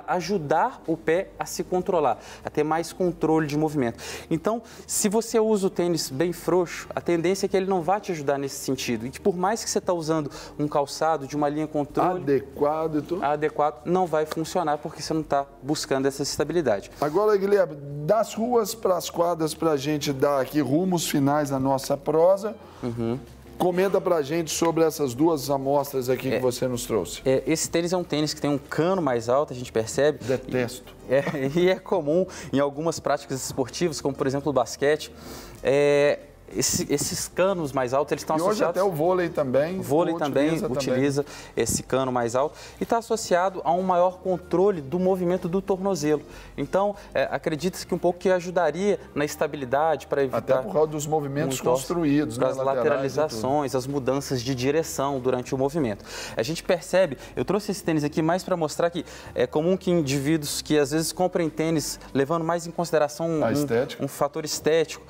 ajudar o pé a se controlar, a ter mais controle de movimento. Então, se você usa o tênis bem frouxo, a tendência é que ele não vai te ajudar nesse sentido. E que por mais que você está usando um calçado de uma linha controle adequado, não vai funcionar porque você não está buscando essa estabilidade. Agora, Guilherme, das ruas para as quadras, para a gente dar aqui rumos finais na nossa prosa, comenta pra gente sobre essas duas amostras aqui que você nos trouxe. Esse tênis é um tênis que tem um cano mais alto, a gente percebe. Detesto. E é comum em algumas práticas esportivas, como por exemplo o basquete, esses canos mais altos, eles estão associados... E hoje até o vôlei também. O vôlei também utiliza esse cano mais alto e está associado a um maior controle do movimento do tornozelo. Então, acredita-se que um pouco que ajudaria na estabilidade para evitar... Até por causa dos movimentos construídos, das lateralizações, as mudanças de direção durante o movimento. A gente percebe, eu trouxe esse tênis aqui mais para mostrar que é comum que indivíduos que às vezes comprem tênis levando mais em consideração um fator estético,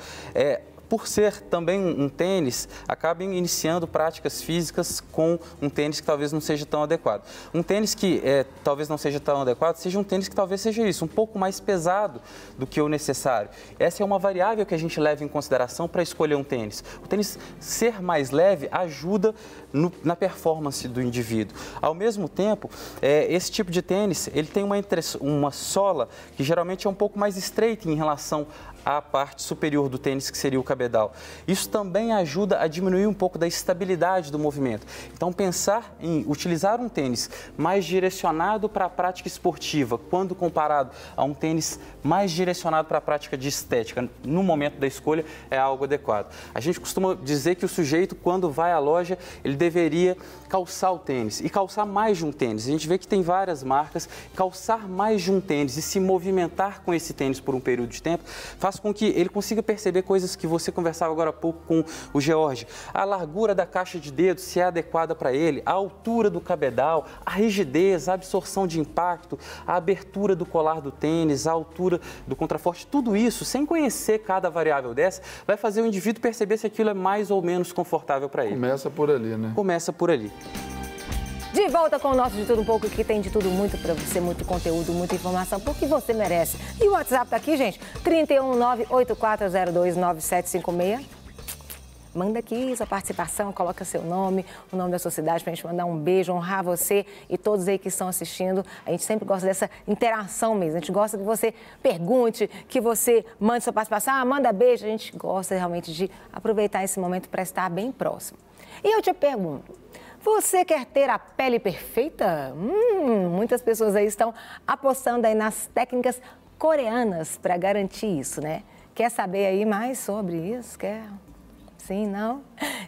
por ser também um tênis, acabem iniciando práticas físicas com um tênis que talvez não seja tão adequado. Um tênis que talvez não seja tão adequado, seja um tênis que talvez seja isso, um pouco mais pesado do que o necessário. Essa é uma variável que a gente leva em consideração para escolher um tênis. O tênis ser mais leve ajuda na performance do indivíduo. Ao mesmo tempo, esse tipo de tênis, ele tem uma sola que geralmente é um pouco mais estreita em relação à parte superior do tênis, que seria o cabedal. Isso também ajuda a diminuir um pouco da estabilidade do movimento. Então, pensar em utilizar um tênis mais direcionado para a prática esportiva, quando comparado a um tênis mais direcionado para a prática de estética, no momento da escolha, é algo adequado. A gente costuma dizer que o sujeito, quando vai à loja, ele deveria calçar o tênis e calçar mais de um tênis. A gente vê que tem várias marcas, calçar mais de um tênis e se movimentar com esse tênis por um período de tempo, faz com que ele consiga perceber coisas que você conversava agora há pouco com o George. A largura da caixa de dedos, se é adequada para ele, a altura do cabedal, a rigidez, a absorção de impacto, a abertura do colar do tênis, a altura do contraforte, tudo isso, sem conhecer cada variável dessa, vai fazer o indivíduo perceber se aquilo é mais ou menos confortável para ele. Começa por ali, né? Começa por ali. De volta com o nosso De Tudo Um Pouco, que tem de tudo muito para você, muito conteúdo, muita informação, porque você merece. E o WhatsApp tá aqui, gente, 31984029756. Manda aqui sua participação, coloca seu nome, o nome da sua cidade, pra gente mandar um beijo, honrar você e todos aí que estão assistindo. A gente sempre gosta dessa interação mesmo, a gente gosta que você pergunte, que você mande sua participação, manda beijo, a gente gosta realmente de aproveitar esse momento para estar bem próximo. E eu te pergunto, você quer ter a pele perfeita? Muitas pessoas aí estão apostando aí nas técnicas coreanas para garantir isso, né? Quer saber aí mais sobre isso? Quer? Sim, não?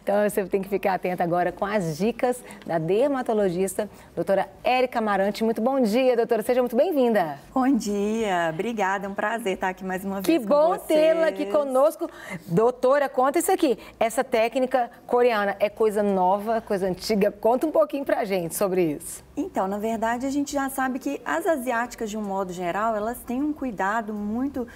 Então você tem que ficar atenta agora com as dicas da dermatologista, doutora Érica Amarante. Muito bom dia, doutora. Seja muito bem-vinda. Bom dia. Obrigada. É um prazer estar aqui mais uma vez com vocês. Que bom tê-la aqui conosco. Doutora, conta isso aqui. Essa técnica coreana é coisa nova, coisa antiga? Conta um pouquinho pra gente sobre isso. Então, na verdade, a gente já sabe que as asiáticas, de um modo geral, elas têm um cuidado muito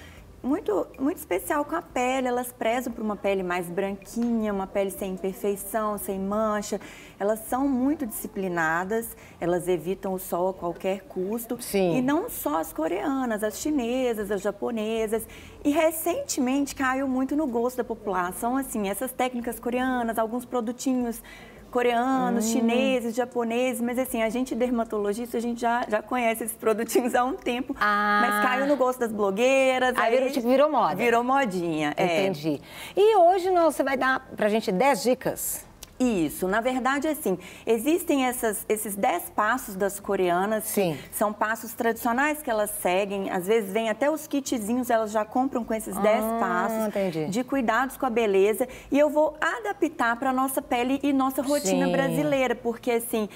especial com a pele. Elas prezam por uma pele mais branquinha, uma pele sem imperfeição, sem mancha. Elas são muito disciplinadas, elas evitam o sol a qualquer custo. Sim. E não só as coreanas, as chinesas, as japonesas. E recentemente caiu muito no gosto da população, assim, essas técnicas coreanas, alguns produtinhos coreanos, chineses, japoneses, mas assim, a gente dermatologista, a gente já conhece esses produtinhos há um tempo, mas caiu no gosto das blogueiras. Aí virou moda. Virou modinha. Entendi. E hoje você vai dar pra gente 10 dicas. Isso, na verdade, assim, existem esses 10 passos das coreanas, Sim. que são passos tradicionais que elas seguem, às vezes vem até os kitzinhos, elas já compram com esses 10 passos entendi. de cuidados com a beleza, e eu vou adaptar para a nossa pele e nossa rotina Sim. brasileira, porque assim,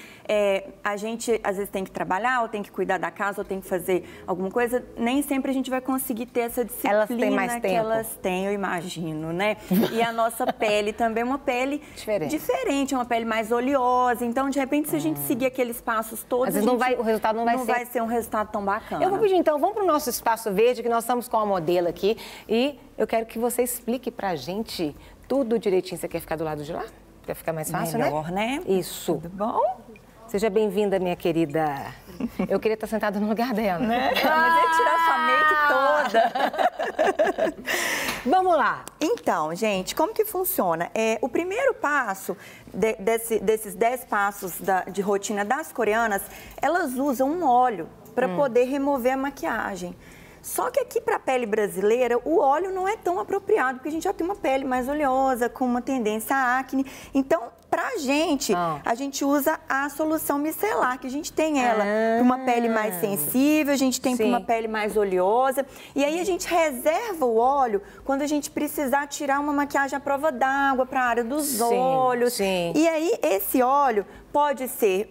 a gente às vezes tem que trabalhar, ou tem que cuidar da casa, ou tem que fazer alguma coisa, nem sempre a gente vai conseguir ter essa disciplina Elas têm mais que tempo. elas têm, eu imagino, né? E a nossa pele também é uma pele diferente, é uma pele mais oleosa. Então, de repente, se a gente seguir aqueles passos todos, às vezes o resultado não vai ser um resultado tão bacana. Eu vou pedir, então, vamos para o nosso espaço verde, que nós estamos com a modelo aqui. E eu quero que você explique pra gente tudo direitinho. Você quer ficar do lado de lá? Pra ficar mais fácil, melhor, né? Isso. Tudo bom? Seja bem-vinda, minha querida. Eu queria estar sentada no lugar dela. Né? Mas ia tirar sua make toda. Vamos lá. Então, gente, como que funciona? O primeiro passo desses 10 passos de rotina das coreanas, elas usam um óleo para poder remover a maquiagem. Só que aqui para a pele brasileira, o óleo não é tão apropriado, porque a gente já tem uma pele mais oleosa, com uma tendência à acne. Então, pra gente, a gente usa a solução micelar, que a gente tem ela para uma pele mais sensível, a gente tem para uma pele mais oleosa. E aí a gente reserva o óleo quando a gente precisar tirar uma maquiagem à prova d'água para a área dos olhos. Sim. E aí esse óleo pode ser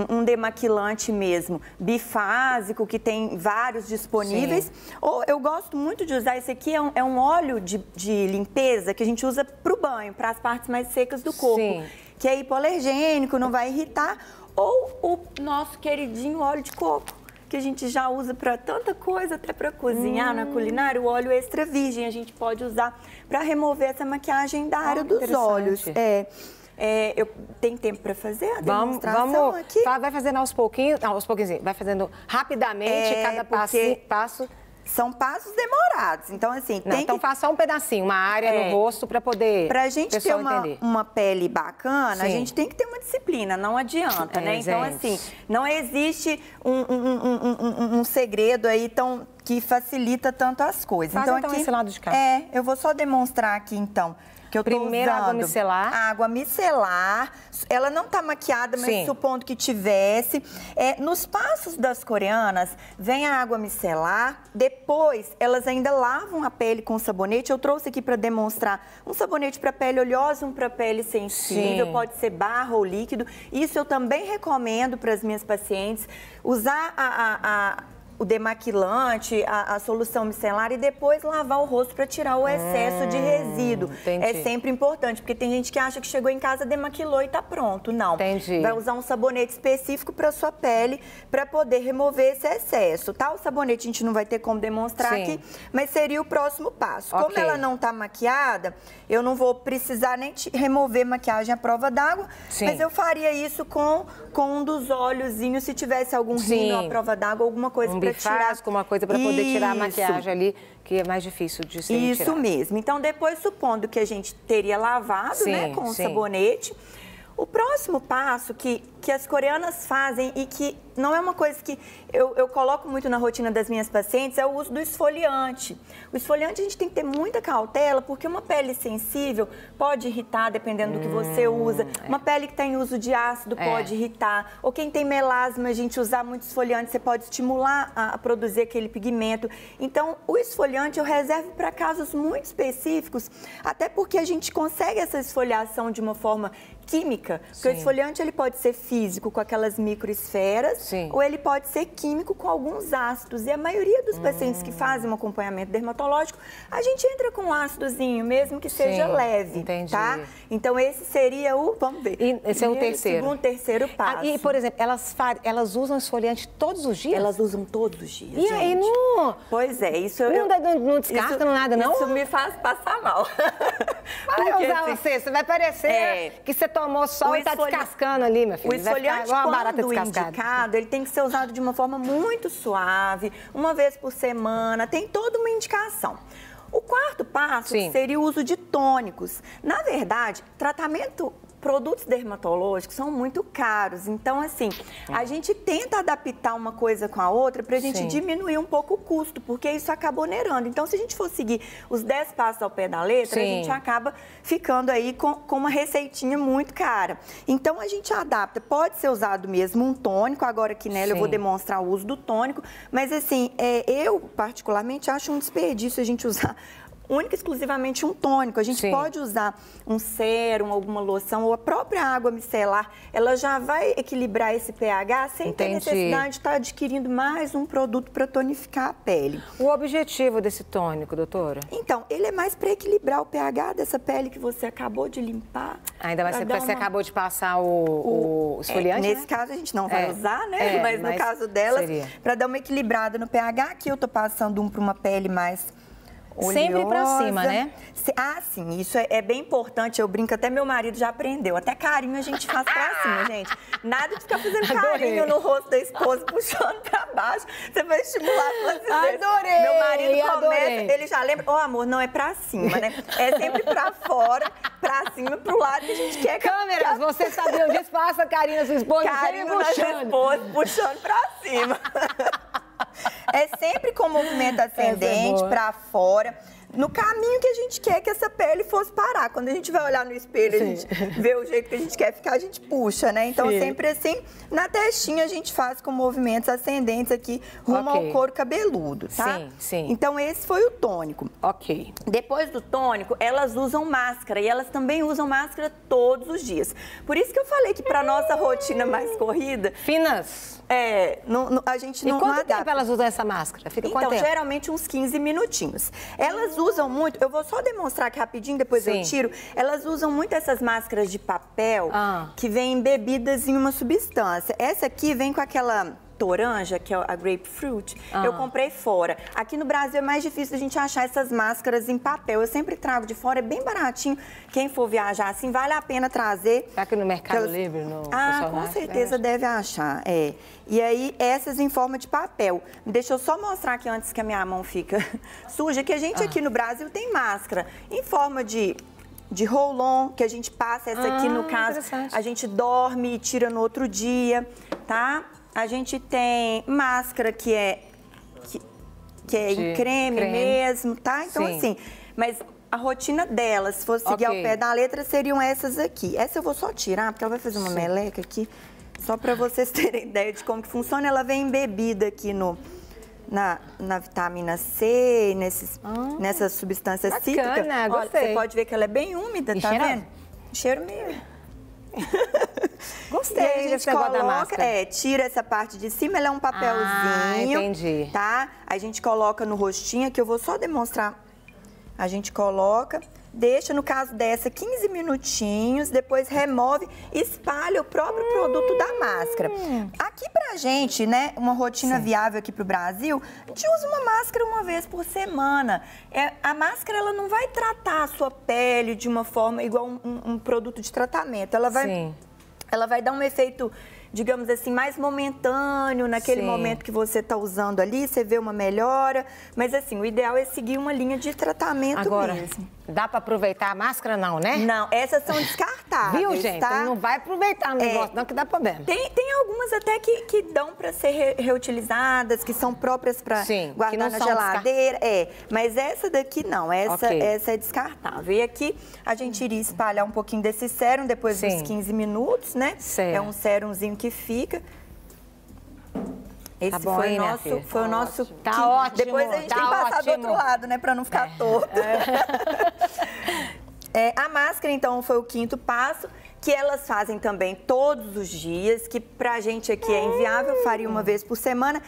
um demaquilante mesmo, bifásico, que tem vários disponíveis. Ou eu gosto muito de usar esse aqui, é um óleo de limpeza que a gente usa para o banho, para as partes mais secas do corpo. Sim. Que é hipoalergênico, não vai irritar. Ou o nosso queridinho óleo de coco, que a gente já usa para tanta coisa, até para cozinhar na culinária. O óleo extra virgem a gente pode usar para remover essa maquiagem da área dos olhos. Eu tenho tempo para fazer a demonstração aqui? Vai fazendo aos pouquinhos, vai fazendo rapidamente cada passo. São passos demorados, então assim... Então faça só um pedacinho, uma área no rosto para poder Pra gente ter uma pele bacana, a gente tem que ter uma disciplina, não adianta, né? Então assim, não existe um segredo aí que facilita tanto as coisas. Faz então aqui, esse lado de cá. Eu vou só demonstrar aqui então. Que eu tô Primeiro usando água micelar. Água micelar. Ela não tá maquiada, mas supondo que tivesse. Nos passos das coreanas, vem a água micelar. Depois, elas ainda lavam a pele com sabonete. Eu trouxe aqui para demonstrar um sabonete para pele oleosa, um para pele sensível. Pode ser barra ou líquido. Isso eu também recomendo para as minhas pacientes. Usar o demaquilante, a solução micelar e depois lavar o rosto para tirar o excesso de resíduo. Entendi. É sempre importante, porque tem gente que acha que chegou em casa, demaquilou e tá pronto. Não. Entendi. Vai usar um sabonete específico para sua pele para poder remover esse excesso, tá? O sabonete a gente não vai ter como demonstrar aqui, mas seria o próximo passo. Como ela não tá maquiada, eu não vou precisar nem remover maquiagem à prova d'água, mas eu faria isso com um dos olhozinhos, se tivesse algum rímel à prova d'água, alguma coisa para tirar. Uma coisa para poder tirar a maquiagem ali, que é mais difícil de ser Isso tirada. mesmo. Então, depois, supondo que a gente teria lavado, né, com o sabonete, o próximo passo que as coreanas fazem e que não é uma coisa que eu coloco muito na rotina das minhas pacientes, é o uso do esfoliante. O esfoliante a gente tem que ter muita cautela, porque uma pele sensível pode irritar, dependendo do que você usa. Uma pele que está em uso de ácido pode irritar. Ou quem tem melasma, a gente usar muito esfoliante, você pode estimular a produzir aquele pigmento. Então, o esfoliante eu reservo para casos muito específicos, até porque a gente consegue essa esfoliação de uma forma química, porque o esfoliante ele pode ser físico com aquelas microesferas, ou ele pode ser químico com alguns ácidos. E a maioria dos pacientes que fazem um acompanhamento dermatológico, a gente entra com um ácidozinho, mesmo que seja leve, tá? Então esse seria vamos ver. E esse é o terceiro. Segundo, terceiro passo. E, por exemplo, elas usam esfoliante todos os dias? Elas usam todos os dias, E aí não... Pois é, isso não descarta nada, não? Isso me faz passar mal. Vai usar você vai parecer que você tomou sol e tá descascando ali, minha filha. O esfoliante, quando indicado, ele tem que ser usado de uma forma muito suave, uma vez por semana, tem toda uma indicação. O quarto passo seria o uso de tônicos. Na verdade, tratamento produtos dermatológicos são muito caros. Então, assim, a gente tenta adaptar uma coisa com a outra para a gente diminuir um pouco o custo, porque isso acaba onerando. Então, se a gente for seguir os 10 passos ao pé da letra, a gente acaba ficando aí com uma receitinha muito cara. Então, a gente adapta. Pode ser usado mesmo um tônico, agora aqui nela eu vou demonstrar o uso do tônico, mas assim, eu particularmente acho um desperdício a gente usar única e exclusivamente um tônico. A gente pode usar um sérum, alguma loção ou a própria água micelar. Ela já vai equilibrar esse pH sem ter necessidade de estar adquirindo mais um produto para tonificar a pele. O objetivo desse tônico, doutora? Então, ele é mais para equilibrar o pH dessa pele que você acabou de limpar. Ainda mais porque você acabou de passar o esfoliante, nesse caso, a gente não vai usar, né? Mas no caso delas, para dar uma equilibrada no pH, aqui eu tô passando um para uma pele mais oleosa. Sempre pra cima, né? Ah, sim, isso é bem importante. Eu brinco, até meu marido já aprendeu. Até carinho a gente faz pra cima, gente. Nada de ficar fazendo carinho no rosto da esposa, puxando pra baixo. Você vai estimular a flacidez. Adorei! Meu marido começa, ele já lembra, amor, não é pra cima, né? É sempre pra fora, pra cima, pro lado que a gente quer. Câmeras, vocês sabiam disso? Faça carinho na sua esposa, carinho na sua esposa, puxando pra cima. É sempre com movimento ascendente para fora, no caminho que a gente quer que essa pele fosse parar. Quando a gente vai olhar no espelho, a gente vê o jeito que a gente quer ficar, a gente puxa, né? Então, sempre assim, na testinha a gente faz com movimentos ascendentes aqui, rumo ao couro cabeludo, tá? Então, esse foi o tônico. Depois do tônico, elas usam máscara e elas também usam máscara todos os dias. Por isso que eu falei que para nossa rotina mais corrida... Finas? A gente não adapta. E quanto tempo elas usam essa máscara? Fica quanto tempo? Geralmente uns 15 minutinhos. Elas usam muito, eu vou só demonstrar aqui rapidinho, depois eu tiro. Elas usam muito essas máscaras de papel que vêm embebidas em uma substância. Essa aqui vem com aquela toranja, que é a grapefruit, eu comprei fora. Aqui no Brasil é mais difícil a gente achar essas máscaras em papel. Eu sempre trago de fora, é bem baratinho. Quem for viajar assim, vale a pena trazer. Será que no Mercado Livre? Com certeza deve achar, E aí, essas em forma de papel. Deixa eu só mostrar aqui antes que a minha mão fica suja, que a gente aqui no Brasil tem máscara em forma de roll-on, que a gente passa. Essa aqui, no caso, a gente dorme e tira no outro dia, tá? A gente tem máscara que é em creme mesmo, tá? Então, assim, mas a rotina delas, se fosse seguir ao pé da letra, seriam essas aqui. Essa eu vou só tirar, porque ela vai fazer uma meleca aqui, só para vocês terem ideia de como que funciona. Ela vem embebida aqui na vitamina C, nessas substâncias cítricas. Olha, você pode ver que ela é bem úmida, tá vendo? Cheiro mesmo. Gostei. E aí a gente coloca, tira essa parte de cima, ela é um papelzinho. Entendi. Tá? A gente coloca no rostinho, que eu vou só demonstrar. A gente coloca, deixa, no caso dessa, 15 minutinhos, depois remove, espalha o próprio produto da máscara. Aqui pra gente, né, uma rotina viável aqui pro Brasil, a gente usa uma máscara uma vez por semana. A máscara, ela não vai tratar a sua pele de uma forma igual um produto de tratamento. Ela vai dar um efeito, digamos assim, mais momentâneo, naquele momento que você está usando ali, você vê uma melhora. Mas, assim, o ideal é seguir uma linha de tratamento mesmo. Dá para aproveitar a máscara, não, né? Não, essas são descartáveis, viu, gente? tá? Não vai aproveitar no negócio, não, que dá problema. Tem algumas até que dão para ser reutilizadas, que são próprias para guardar na geladeira. Mas essa daqui não, essa é descartável. E aqui a gente iria espalhar um pouquinho desse sérum depois dos 15 minutos, né? É um sérumzinho que fica. Esse foi o nosso Tá ótimo. Depois a gente tem que passar do outro lado, né? Pra não ficar torto. A máscara, então, foi o 5º passo, que elas fazem também todos os dias, que pra gente aqui é inviável, faria uma vez por semana.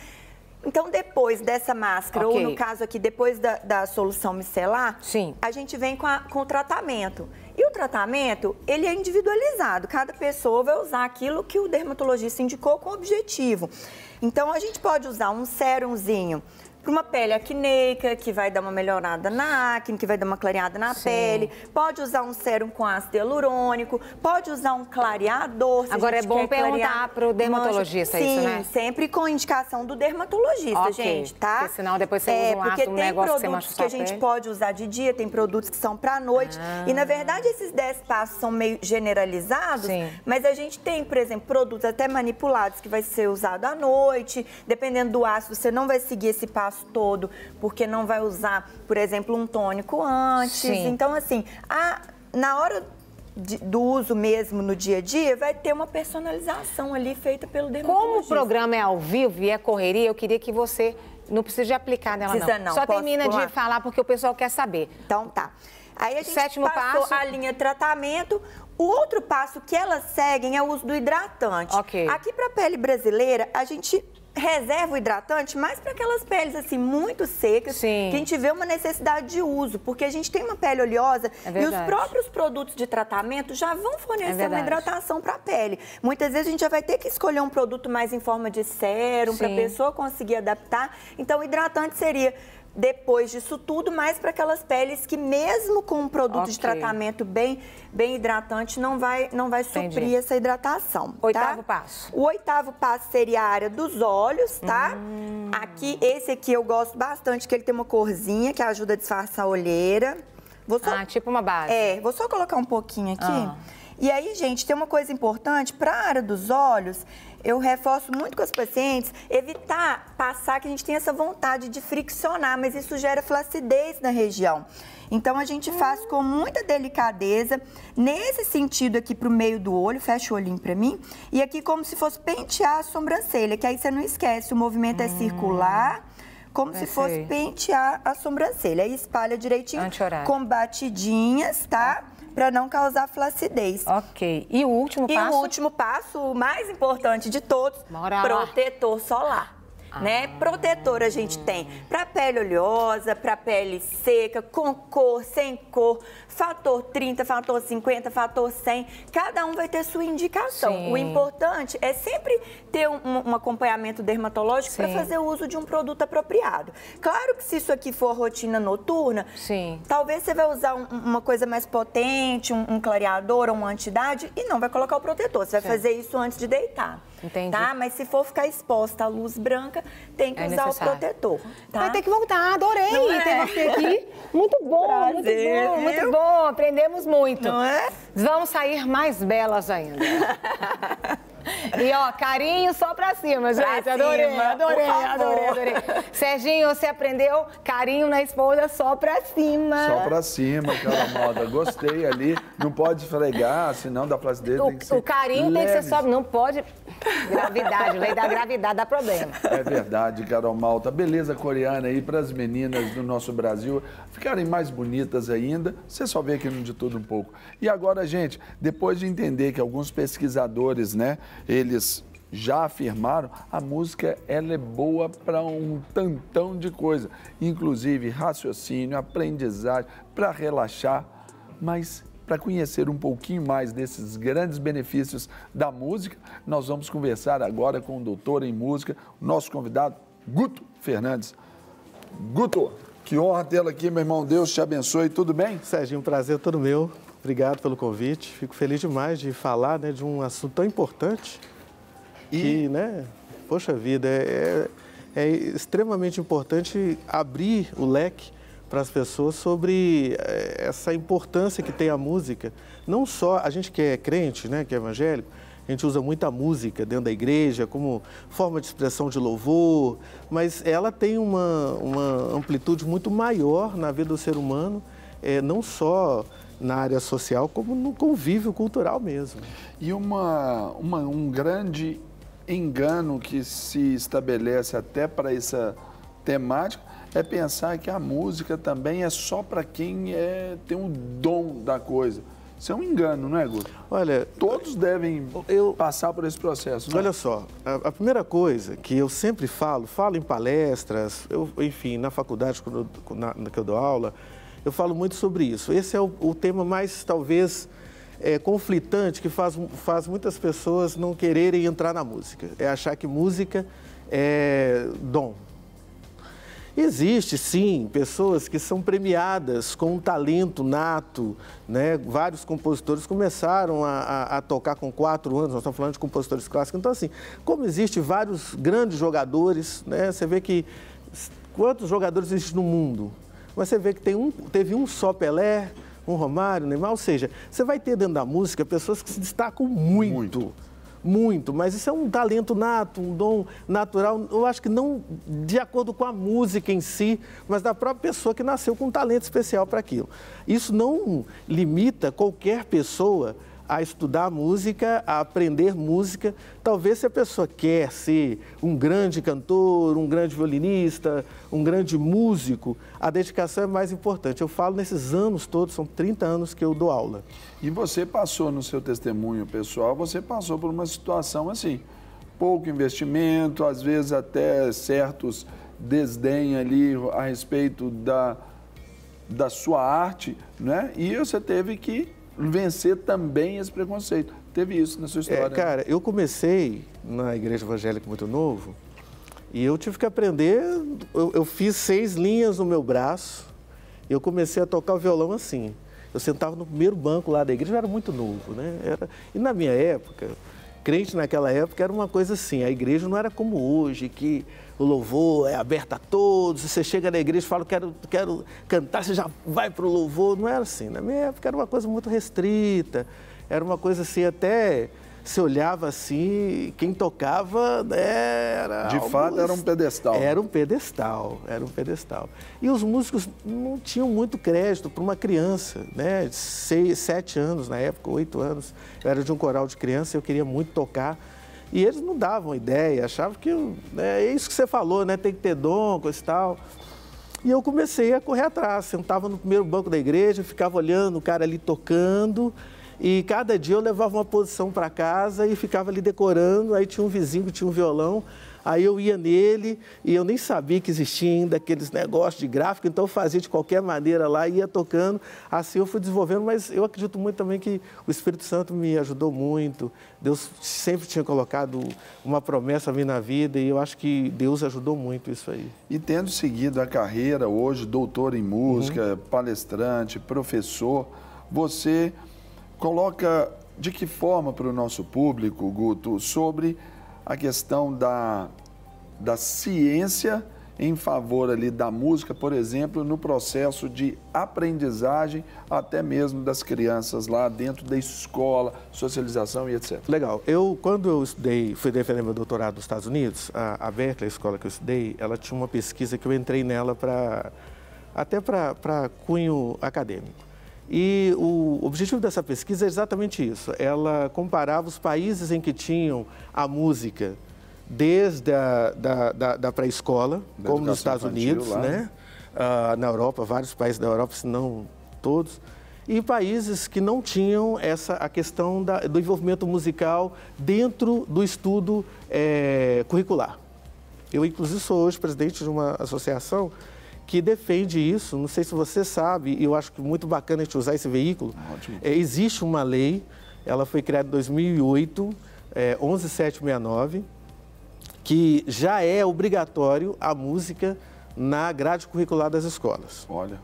Então, depois dessa máscara, ou no caso aqui, depois da solução micelar, a gente vem com o tratamento. E o tratamento, ele é individualizado. Cada pessoa vai usar aquilo que o dermatologista indicou com objetivo. Então, a gente pode usar um sérumzinho para uma pele acneica, que vai dar uma melhorada na acne, que vai dar uma clareada na pele. Pode usar um sérum com ácido hialurônico, pode usar um clareador. Agora é bom perguntar para o dermatologista isso, né? Sim, sempre com indicação do dermatologista, gente, tá? Porque senão depois você usa um negócio que você mancha sua pele. Porque tem produtos que a gente pode usar de dia, tem produtos que são para noite. E, na verdade, esses 10 passos são meio generalizados, mas a gente tem, por exemplo, produtos até manipulados que vai ser usado à noite. Dependendo do ácido, você não vai seguir esse passo todo, porque não vai usar, por exemplo, um tônico antes. Então, assim, na hora do uso mesmo no dia a dia, vai ter uma personalização ali feita pelo dermatologista. Como o programa é ao vivo e é correria, eu queria que você não precise de aplicar nela, não. Só termina de falar, porque o pessoal quer saber. Então, tá. Aí a gente passou a linha tratamento. O outro passo que elas seguem é o uso do hidratante. Aqui para a pele brasileira, a gente reserva o hidratante mais para aquelas peles assim muito secas, que a gente vê uma necessidade de uso, porque a gente tem uma pele oleosa e os próprios produtos de tratamento já vão fornecer uma hidratação para a pele. Muitas vezes a gente já vai ter que escolher um produto mais em forma de sérum para a pessoa conseguir adaptar. Então o hidratante seria depois disso tudo, mais para aquelas peles que mesmo com um produto de tratamento bem hidratante, não vai suprir essa hidratação. Oitavo passo. O oitavo passo seria a área dos olhos, tá? Esse aqui eu gosto bastante, que ele tem uma corzinha que ajuda a disfarçar a olheira. Tipo uma base. Vou só colocar um pouquinho aqui. E aí, gente, tem uma coisa importante, para a área dos olhos, eu reforço muito com as pacientes, evitar passar que a gente tem essa vontade de friccionar, mas isso gera flacidez na região. Então, a gente faz com muita delicadeza, nesse sentido aqui pro meio do olho, fecha o olhinho pra mim, e aqui como se fosse pentear a sobrancelha, que aí você não esquece, o movimento é circular, como se fosse pentear a sobrancelha. Aí espalha direitinho, com batidinhas, tá? Para não causar flacidez. E o último passo? E o último passo, o mais importante de todos, protetor solar. Protetor a gente tem para pele oleosa, para pele seca, com cor, sem cor, fator 30, fator 50, fator 100, cada um vai ter sua indicação. O importante é sempre ter um acompanhamento dermatológico para fazer o uso de um produto apropriado. Claro que se isso aqui for rotina noturna, talvez você vai usar uma coisa mais potente, um clareador ou uma anti-idade e não vai colocar o protetor. Você vai fazer isso antes de deitar. Tá? Mas se for ficar exposta à luz branca, tem que usar o protetor. Tá? Vai ter que voltar, adorei ter você aqui. Muito bom, muito bom. Aprendemos muito. Não é? Vamos sair mais belas ainda. E, ó, carinho só pra cima, gente. Adorei. Serginho, você aprendeu carinho na esposa só pra cima. Só pra cima, aquela moda. Gostei ali. Não pode esfregar, senão dá flacidez. O carinho tem que ser só... Não pode... Gravidade, lei da gravidade dá problema. É verdade, Carol Malta. Beleza coreana aí para as meninas do nosso Brasil ficarem mais bonitas ainda. Você só vê aqui no De Tudo Um Pouco. E agora, gente, depois de entender que alguns pesquisadores, eles já afirmaram, a música ela é boa para um tantão de coisa, inclusive raciocínio, aprendizagem, para relaxar, mas para conhecer um pouquinho mais desses grandes benefícios da música, nós vamos conversar agora com o doutor em música, nosso convidado, Guto Fernandes. Guto, que honra tê-lo aqui, meu irmão. Deus te abençoe. Tudo bem? Serginho, um prazer todo meu. Obrigado pelo convite. Fico feliz demais de falar de um assunto tão importante que, poxa vida, é extremamente importante abrir o leque para as pessoas sobre essa importância que tem a música. Não só a gente que é crente, que é evangélico, a gente usa muita música dentro da igreja como forma de expressão de louvor, mas ela tem uma amplitude muito maior na vida do ser humano, não só na área social, como no convívio cultural mesmo. E um grande engano que se estabelece até para essa temática é pensar que a música também é só para quem tem um dom da coisa. Isso é um engano, não é, Guto? Olha, todos devem passar por esse processo, não é? Olha só, a primeira coisa que eu sempre falo em palestras, enfim, na faculdade, que eu dou aula, eu falo muito sobre isso. Esse é o tema mais, talvez, conflitante, que faz muitas pessoas não quererem entrar na música. É achar que música é dom. Existe, sim, pessoas que são premiadas com um talento nato, né? Vários compositores começaram a tocar com 4 anos, nós estamos falando de compositores clássicos. Então, assim, como existe vários grandes jogadores, né? Você vê que quantos jogadores existem no mundo? Mas você vê que teve um só Pelé, um Romário, Neymar, ou seja, você vai ter dentro da música pessoas que se destacam muito. Muito, mas isso é um talento nato, um dom natural, eu acho que não de acordo com a música em si, mas da própria pessoa que nasceu com um talento especial para aquilo. Isso não limita qualquer pessoa a estudar música, a aprender música. Talvez se a pessoa quer ser um grande cantor, um grande violinista, um grande músico, a dedicação é mais importante. Eu falo nesses anos todos, são 30 anos que eu dou aula. E você passou no seu testemunho pessoal, você passou por uma situação assim, pouco investimento, às vezes até certos desdém ali a respeito da sua arte, né? E você teve que vencer também esse preconceito. Teve isso na sua história. Cara, eu comecei na igreja evangélica muito novo e eu tive que aprender, eu fiz 6 linhas no meu braço, eu comecei a tocar o violão assim. Eu sentava no primeiro banco lá da igreja, eu era muito novo, né? E na minha época, crente naquela época era uma coisa assim, a igreja não era como hoje, que o louvor é aberto a todos, você chega na igreja e fala, quero cantar, você já vai para o louvor, não era assim. Na minha época era uma coisa muito restrita, era uma coisa assim, até se olhava assim, quem tocava era... De fato era um pedestal. Era um pedestal. E os músicos não tinham muito crédito para uma criança, né, de 6, 7 anos na época, 8 anos, eu era de um coral de criança, eu queria muito tocar. E eles não davam ideia, achavam que é isso que você falou, né? Tem que ter dom, coisa e tal. E eu comecei a correr atrás, sentava no primeiro banco da igreja, ficava olhando o cara ali tocando, e cada dia eu levava uma posição para casa e ficava ali decorando, aí tinha um vizinho que tinha um violão, aí eu ia nele e eu nem sabia que existia ainda aqueles negócios de gráfico, então eu fazia de qualquer maneira lá, ia tocando, assim eu fui desenvolvendo, mas eu acredito muito também que o Espírito Santo me ajudou muito, Deus sempre tinha colocado uma promessa a mim na vida e eu acho que Deus ajudou muito isso aí. E tendo seguido a carreira hoje, doutor em música, palestrante, professor, você coloca de que forma para o nosso público, Guto, sobre a questão da ciência em favor ali da música, por exemplo, no processo de aprendizagem até mesmo das crianças lá dentro da escola, socialização e etc. Legal. Quando eu estudei, fui defender meu doutorado nos Estados Unidos, a Berkeley, a escola que eu estudei, ela tinha uma pesquisa que eu entrei nela até para cunho acadêmico. E o objetivo dessa pesquisa é exatamente isso. Ela comparava os países em que tinham a música desde da pré-escola, como nos Estados Unidos, né? Na Europa, vários países da Europa, se não todos, e países que não tinham a questão do envolvimento musical dentro do estudo curricular. Eu, inclusive, sou hoje presidente de uma associação que defende isso, não sei se você sabe, e eu acho que muito bacana a gente usar esse veículo. Existe uma lei, ela foi criada em 2008, 11769, que já é obrigatório a música na grade curricular das escolas. Olha.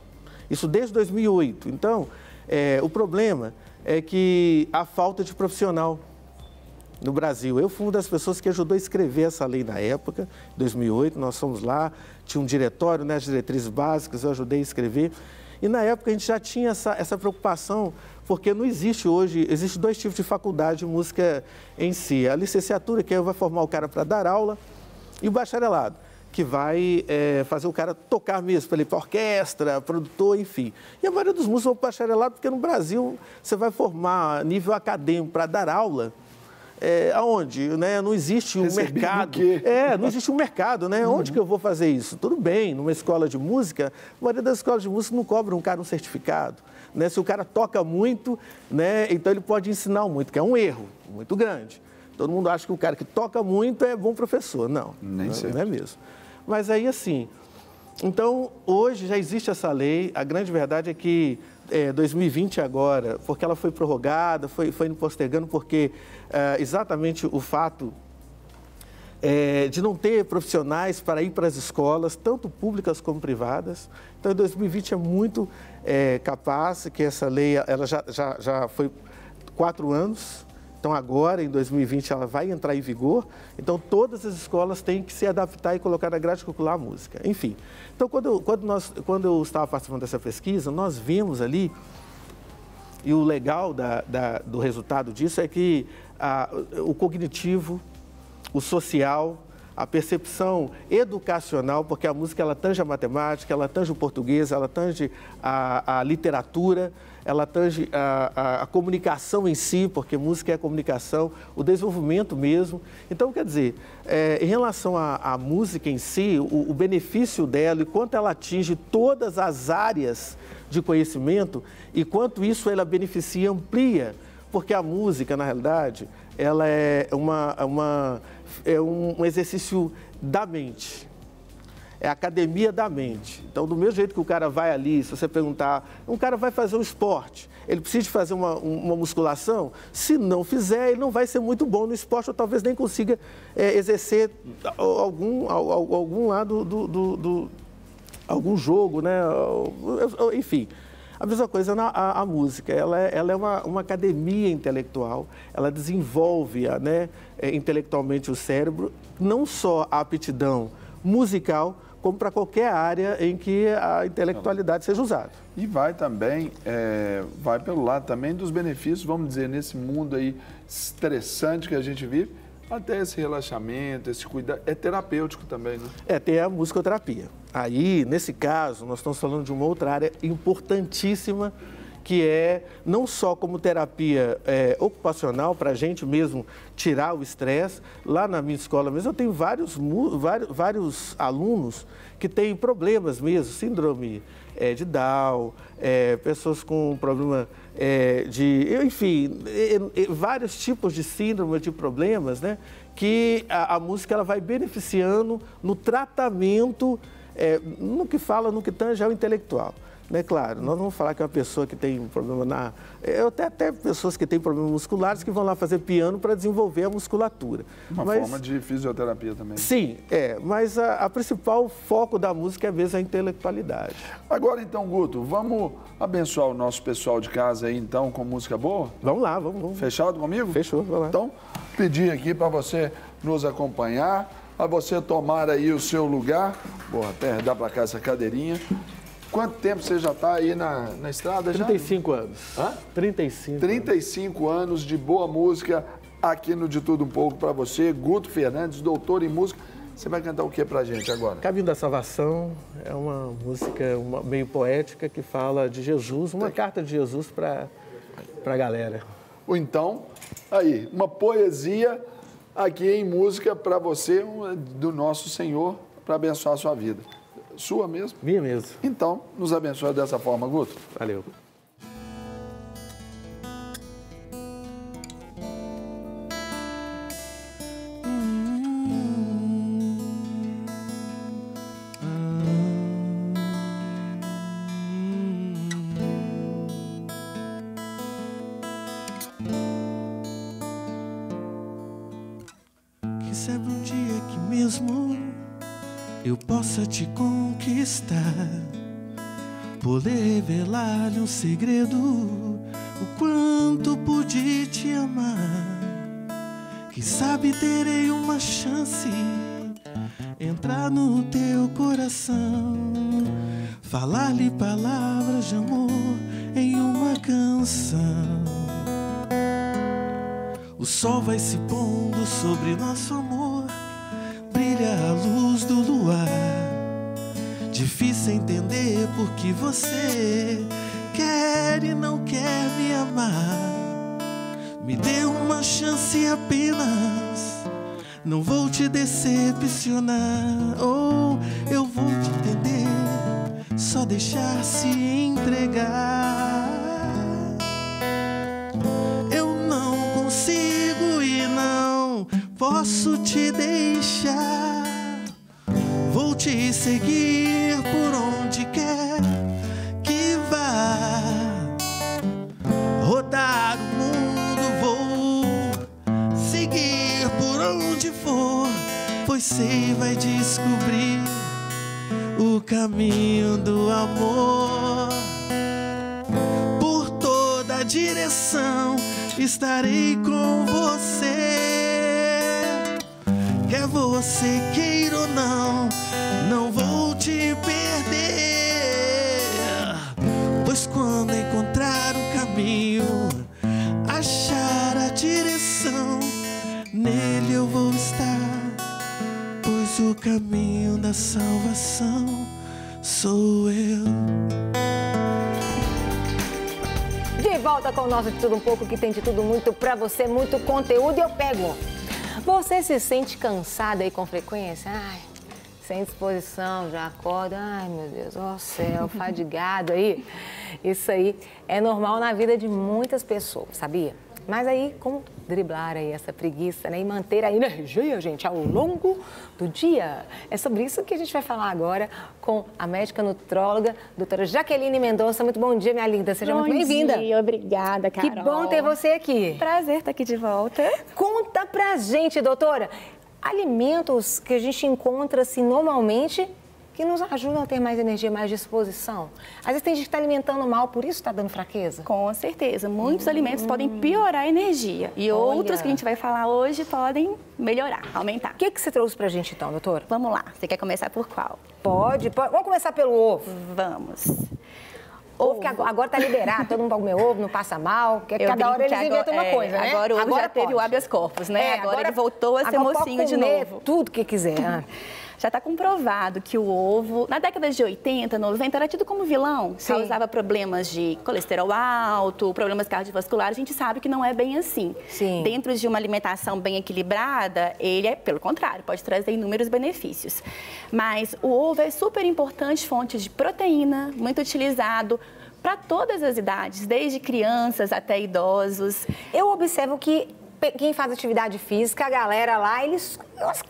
Isso desde 2008. Então, o problema é que há falta de profissional no Brasil. Eu fui uma das pessoas que ajudou a escrever essa lei na época, em 2008, nós fomos lá, tinha um diretório, né, as diretrizes básicas, eu ajudei a escrever. E na época a gente já tinha essa preocupação, porque não existe hoje, existem 2 tipos de faculdade de música em si. A licenciatura, que vai formar o cara para dar aula, e o bacharelado, que vai fazer o cara tocar mesmo, para ele ir para orquestra, produtor, enfim. E a maioria dos músicos vão para o bacharelado, porque no Brasil você vai formar nível acadêmico para dar aula, aonde, né? Não existe um mercado. Não existe um mercado, né? Onde que eu vou fazer isso? Tudo bem, numa escola de música, a maioria das escolas de música não cobra um cara um certificado, né? Se o cara toca muito, né? Então ele pode ensinar muito, que é um erro muito grande. Todo mundo acha que o cara que toca muito é bom professor. Não, não é mesmo. Mas aí, assim, então, hoje já existe essa lei, a grande verdade é que 2020 agora, porque ela foi prorrogada, foi indo postergando, porque exatamente o fato de não ter profissionais para ir para as escolas, tanto públicas como privadas. Então, em 2020 é muito capaz que essa lei ela já foi 4 anos. Então, agora, em 2020, ela vai entrar em vigor. Então, todas as escolas têm que se adaptar e colocar na grade curricular a música. Enfim, então, quando eu estava participando dessa pesquisa, nós vimos ali, e o legal do resultado disso é que o cognitivo, o social, a percepção educacional, porque a música ela tange a matemática, ela tange o português, ela tange a literatura, ela tange a comunicação em si, porque música é comunicação, o desenvolvimento mesmo. Então, quer dizer, em relação à música em si, o benefício dela e quanto ela atinge todas as áreas de conhecimento e quanto isso ela beneficia e amplia, porque a música, na realidade, ela é um exercício da mente. É a academia da mente. Então, do mesmo jeito que o cara vai ali, se você perguntar, um cara vai fazer um esporte, ele precisa fazer uma musculação, se não fizer, ele não vai ser muito bom no esporte, ou talvez nem consiga exercer algum lado algum jogo, né? Enfim. A mesma coisa a música, ela é uma academia intelectual, ela desenvolve intelectualmente o cérebro, não só a aptidão musical, como para qualquer área em que a intelectualidade seja usada. E vai também, vai pelo lado também dos benefícios, vamos dizer, nesse mundo aí estressante que a gente vive, até esse relaxamento, esse cuidado, é terapêutico também, né? Tem a musicoterapia. Aí, nesse caso, nós estamos falando de uma outra área importantíssima, que é não só como terapia ocupacional, para a gente mesmo tirar o estresse. Lá na minha escola mesmo, eu tenho vários alunos que têm problemas mesmo, síndrome de Down, pessoas com problema enfim, vários tipos de síndrome, de problemas, né? Que a música ela vai beneficiando no tratamento, no que tange ao intelectual. Né? Claro, nós vamos falar que uma pessoa que tem problema eu tenho até pessoas que têm problemas musculares que vão lá fazer piano para desenvolver a musculatura. Uma forma de fisioterapia também. Sim, mas a principal foco da música é mesmo a intelectualidade. Agora então, Guto, vamos abençoar o nosso pessoal de casa aí então com música boa? Vamos lá, vamos. Fechado comigo? Fechou, vamos lá. Então, pedir aqui para você nos acompanhar, a você tomar aí o seu lugar. Boa, até dar para cá essa cadeirinha. Quanto tempo você já está aí na estrada? 35 anos. Hã? 35 anos de boa música aqui no De Tudo Um Pouco para você. Guto Fernandes, doutor em música. Você vai cantar o que pra gente agora? Caminho da Salvação é uma música meio poética que fala de Jesus, uma carta de Jesus para a galera. Ou então, aí, uma poesia aqui em música para você, do nosso Senhor, para abençoar a sua vida. Sua mesmo? Minha mesmo. Então, nos abençoe dessa forma, Guto. Valeu. Quem sabe um dia que mesmo eu possa te conquistar, poder revelar-lhe um segredo, o quanto pude te amar. Quem sabe terei uma chance, entrar no teu coração, falar-lhe palavras de amor em uma canção. O sol vai se pondo sobre nosso amor, brilha a luz do luar. Difícil entender porque você quer e não quer me amar. Me dê uma chance apenas, não vou te decepcionar. Ou eu vou te entender, só deixar se entregar. Eu não consigo e não posso te deixar. Vou te seguir por onde quer que vá. Rodar o mundo vou seguir por onde for. pois sei vai descobrir o caminho do amor. Por toda a direção estarei com você. Quer você queira ou não, não vou te perder. Pois quando encontrar o caminho, achar a direção, nele eu vou estar. Pois o caminho da salvação sou eu. De volta com o nosso De Tudo Um Pouco, que tem de tudo muito pra você, muito conteúdo. E eu pego. Você se sente cansada aí com frequência? Ai, sem disposição, já acorda. Ai, meu Deus, ó céu, fadigado aí. Isso aí é normal na vida de muitas pessoas, sabia? Mas aí, como driblar aí essa preguiça, né? E manter a energia, gente, ao longo do dia? É sobre isso que a gente vai falar agora com a médica nutróloga, doutora Jaqueline Mendonça. Muito bom dia, minha linda. Seja muito bem-vinda. Bom dia, obrigada, Carol. Que bom ter você aqui. Prazer estar aqui de volta. Conta pra gente, doutora, alimentos que a gente encontra, assim, normalmente, que nos ajudam a ter mais energia, mais disposição. Às vezes tem gente que está alimentando mal, por isso está dando fraqueza? Com certeza. Muitos alimentos podem piorar a energia. E outros que a gente vai falar hoje podem melhorar, aumentar. O que você trouxe pra gente então, doutora? Vamos lá. Você quer começar por qual? Pode. Vamos começar pelo ovo. Vamos. Ovo que agora tá liberado, todo mundo pode comer ovo, não passa mal, porque cada hora eles inventam uma coisa, né? Agora o ovo já teve o habeas corpus, né? Agora ele voltou a ser mocinho de novo. Tudo que quiser. Já está comprovado que o ovo, na década de 80, 90, era tido como vilão. Sim. Causava problemas de colesterol alto, problemas cardiovasculares. A gente sabe que não é bem assim. Sim. Dentro de uma alimentação bem equilibrada, ele é, pelo contrário, pode trazer inúmeros benefícios. Mas o ovo é super importante, fonte de proteína, muito utilizado para todas as idades, desde crianças até idosos. Eu observo que quem faz atividade física, a galera lá, eles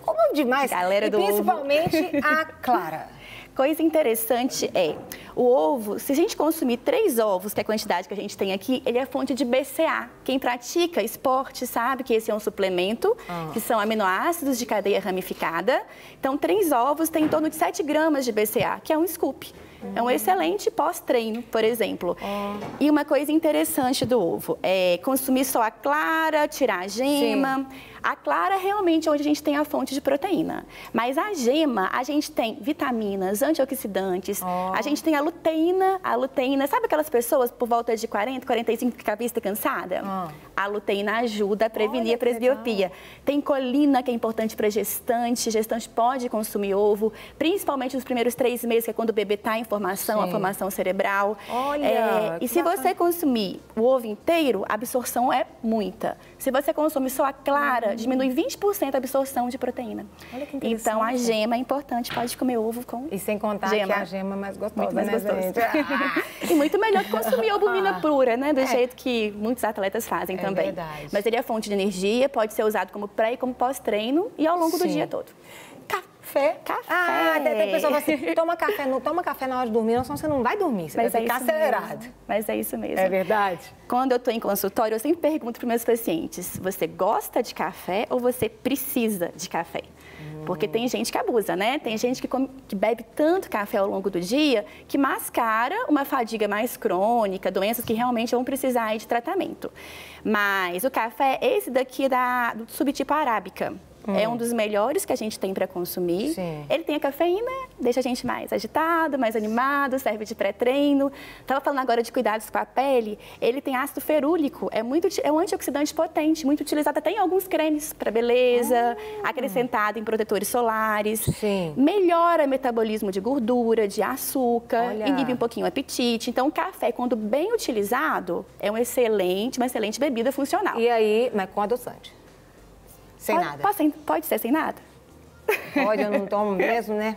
comem demais. Galera do principalmente ovo. A clara. Coisa interessante é, o ovo, se a gente consumir 3 ovos, que é a quantidade que a gente tem aqui, ele é fonte de BCA. Quem pratica esporte sabe que esse é um suplemento, que são aminoácidos de cadeia ramificada. Então, 3 ovos têm em torno de 7 gramas de BCA, que é um scoop. É um excelente pós-treino, por exemplo. E uma coisa interessante do ovo é consumir só a clara, tirar a gema. Sim. A clara é realmente onde a gente tem a fonte de proteína. Mas a gema, a gente tem vitaminas, antioxidantes, a gente tem a luteína. A luteína, sabe aquelas pessoas por volta de 40, 45 que a vista cansada? A luteína ajuda a prevenir a presbiopia. Tem colina, que é importante para gestante. Gestante pode consumir ovo, principalmente nos primeiros 3 meses, que é quando o bebê está em formação, a formação cerebral. Olha, e se você consumir o ovo inteiro, a absorção é muita. Se você consumir só a clara, diminui 20% a absorção de proteína. Olha que interessante. Então, a gema é importante, pode comer ovo com E sem contar gema. que a gema é mais gostosa, muito mais gostosa. Gente? E muito melhor que consumir albumina pura, né? Do jeito que muitos atletas fazem também. Verdade. Mas ele é fonte de energia, pode ser usado como pré e como pós-treino e ao longo do dia todo. Café? Tem pessoa que fala assim, toma café, não toma café na hora de dormir, senão você não vai dormir, você vai ficar acelerado. Mesmo. Mas é isso mesmo. É verdade. Quando eu estou em consultório, eu sempre pergunto para os meus pacientes, você gosta de café ou você precisa de café? Porque tem gente que abusa, né? Tem gente que bebe tanto café ao longo do dia que mascara uma fadiga mais crônica, doenças que realmente vão precisar aí de tratamento. Mas o café, esse daqui é do subtipo arábica. É um dos melhores que a gente tem para consumir. Sim. Ele tem a cafeína, deixa a gente mais agitado, mais animado, serve de pré-treino. Estava falando agora de cuidados com a pele. Ele tem ácido ferúlico, é um antioxidante potente, muito utilizado até em alguns cremes para beleza, acrescentado em protetores solares. Sim. Melhora o metabolismo de gordura, de açúcar, inibe um pouquinho o apetite. Então, o café, quando bem utilizado, é uma excelente bebida funcional. E aí, mas com adoçante? Sem nada? Pode ser sem nada. Pode, eu não tomo mesmo, né?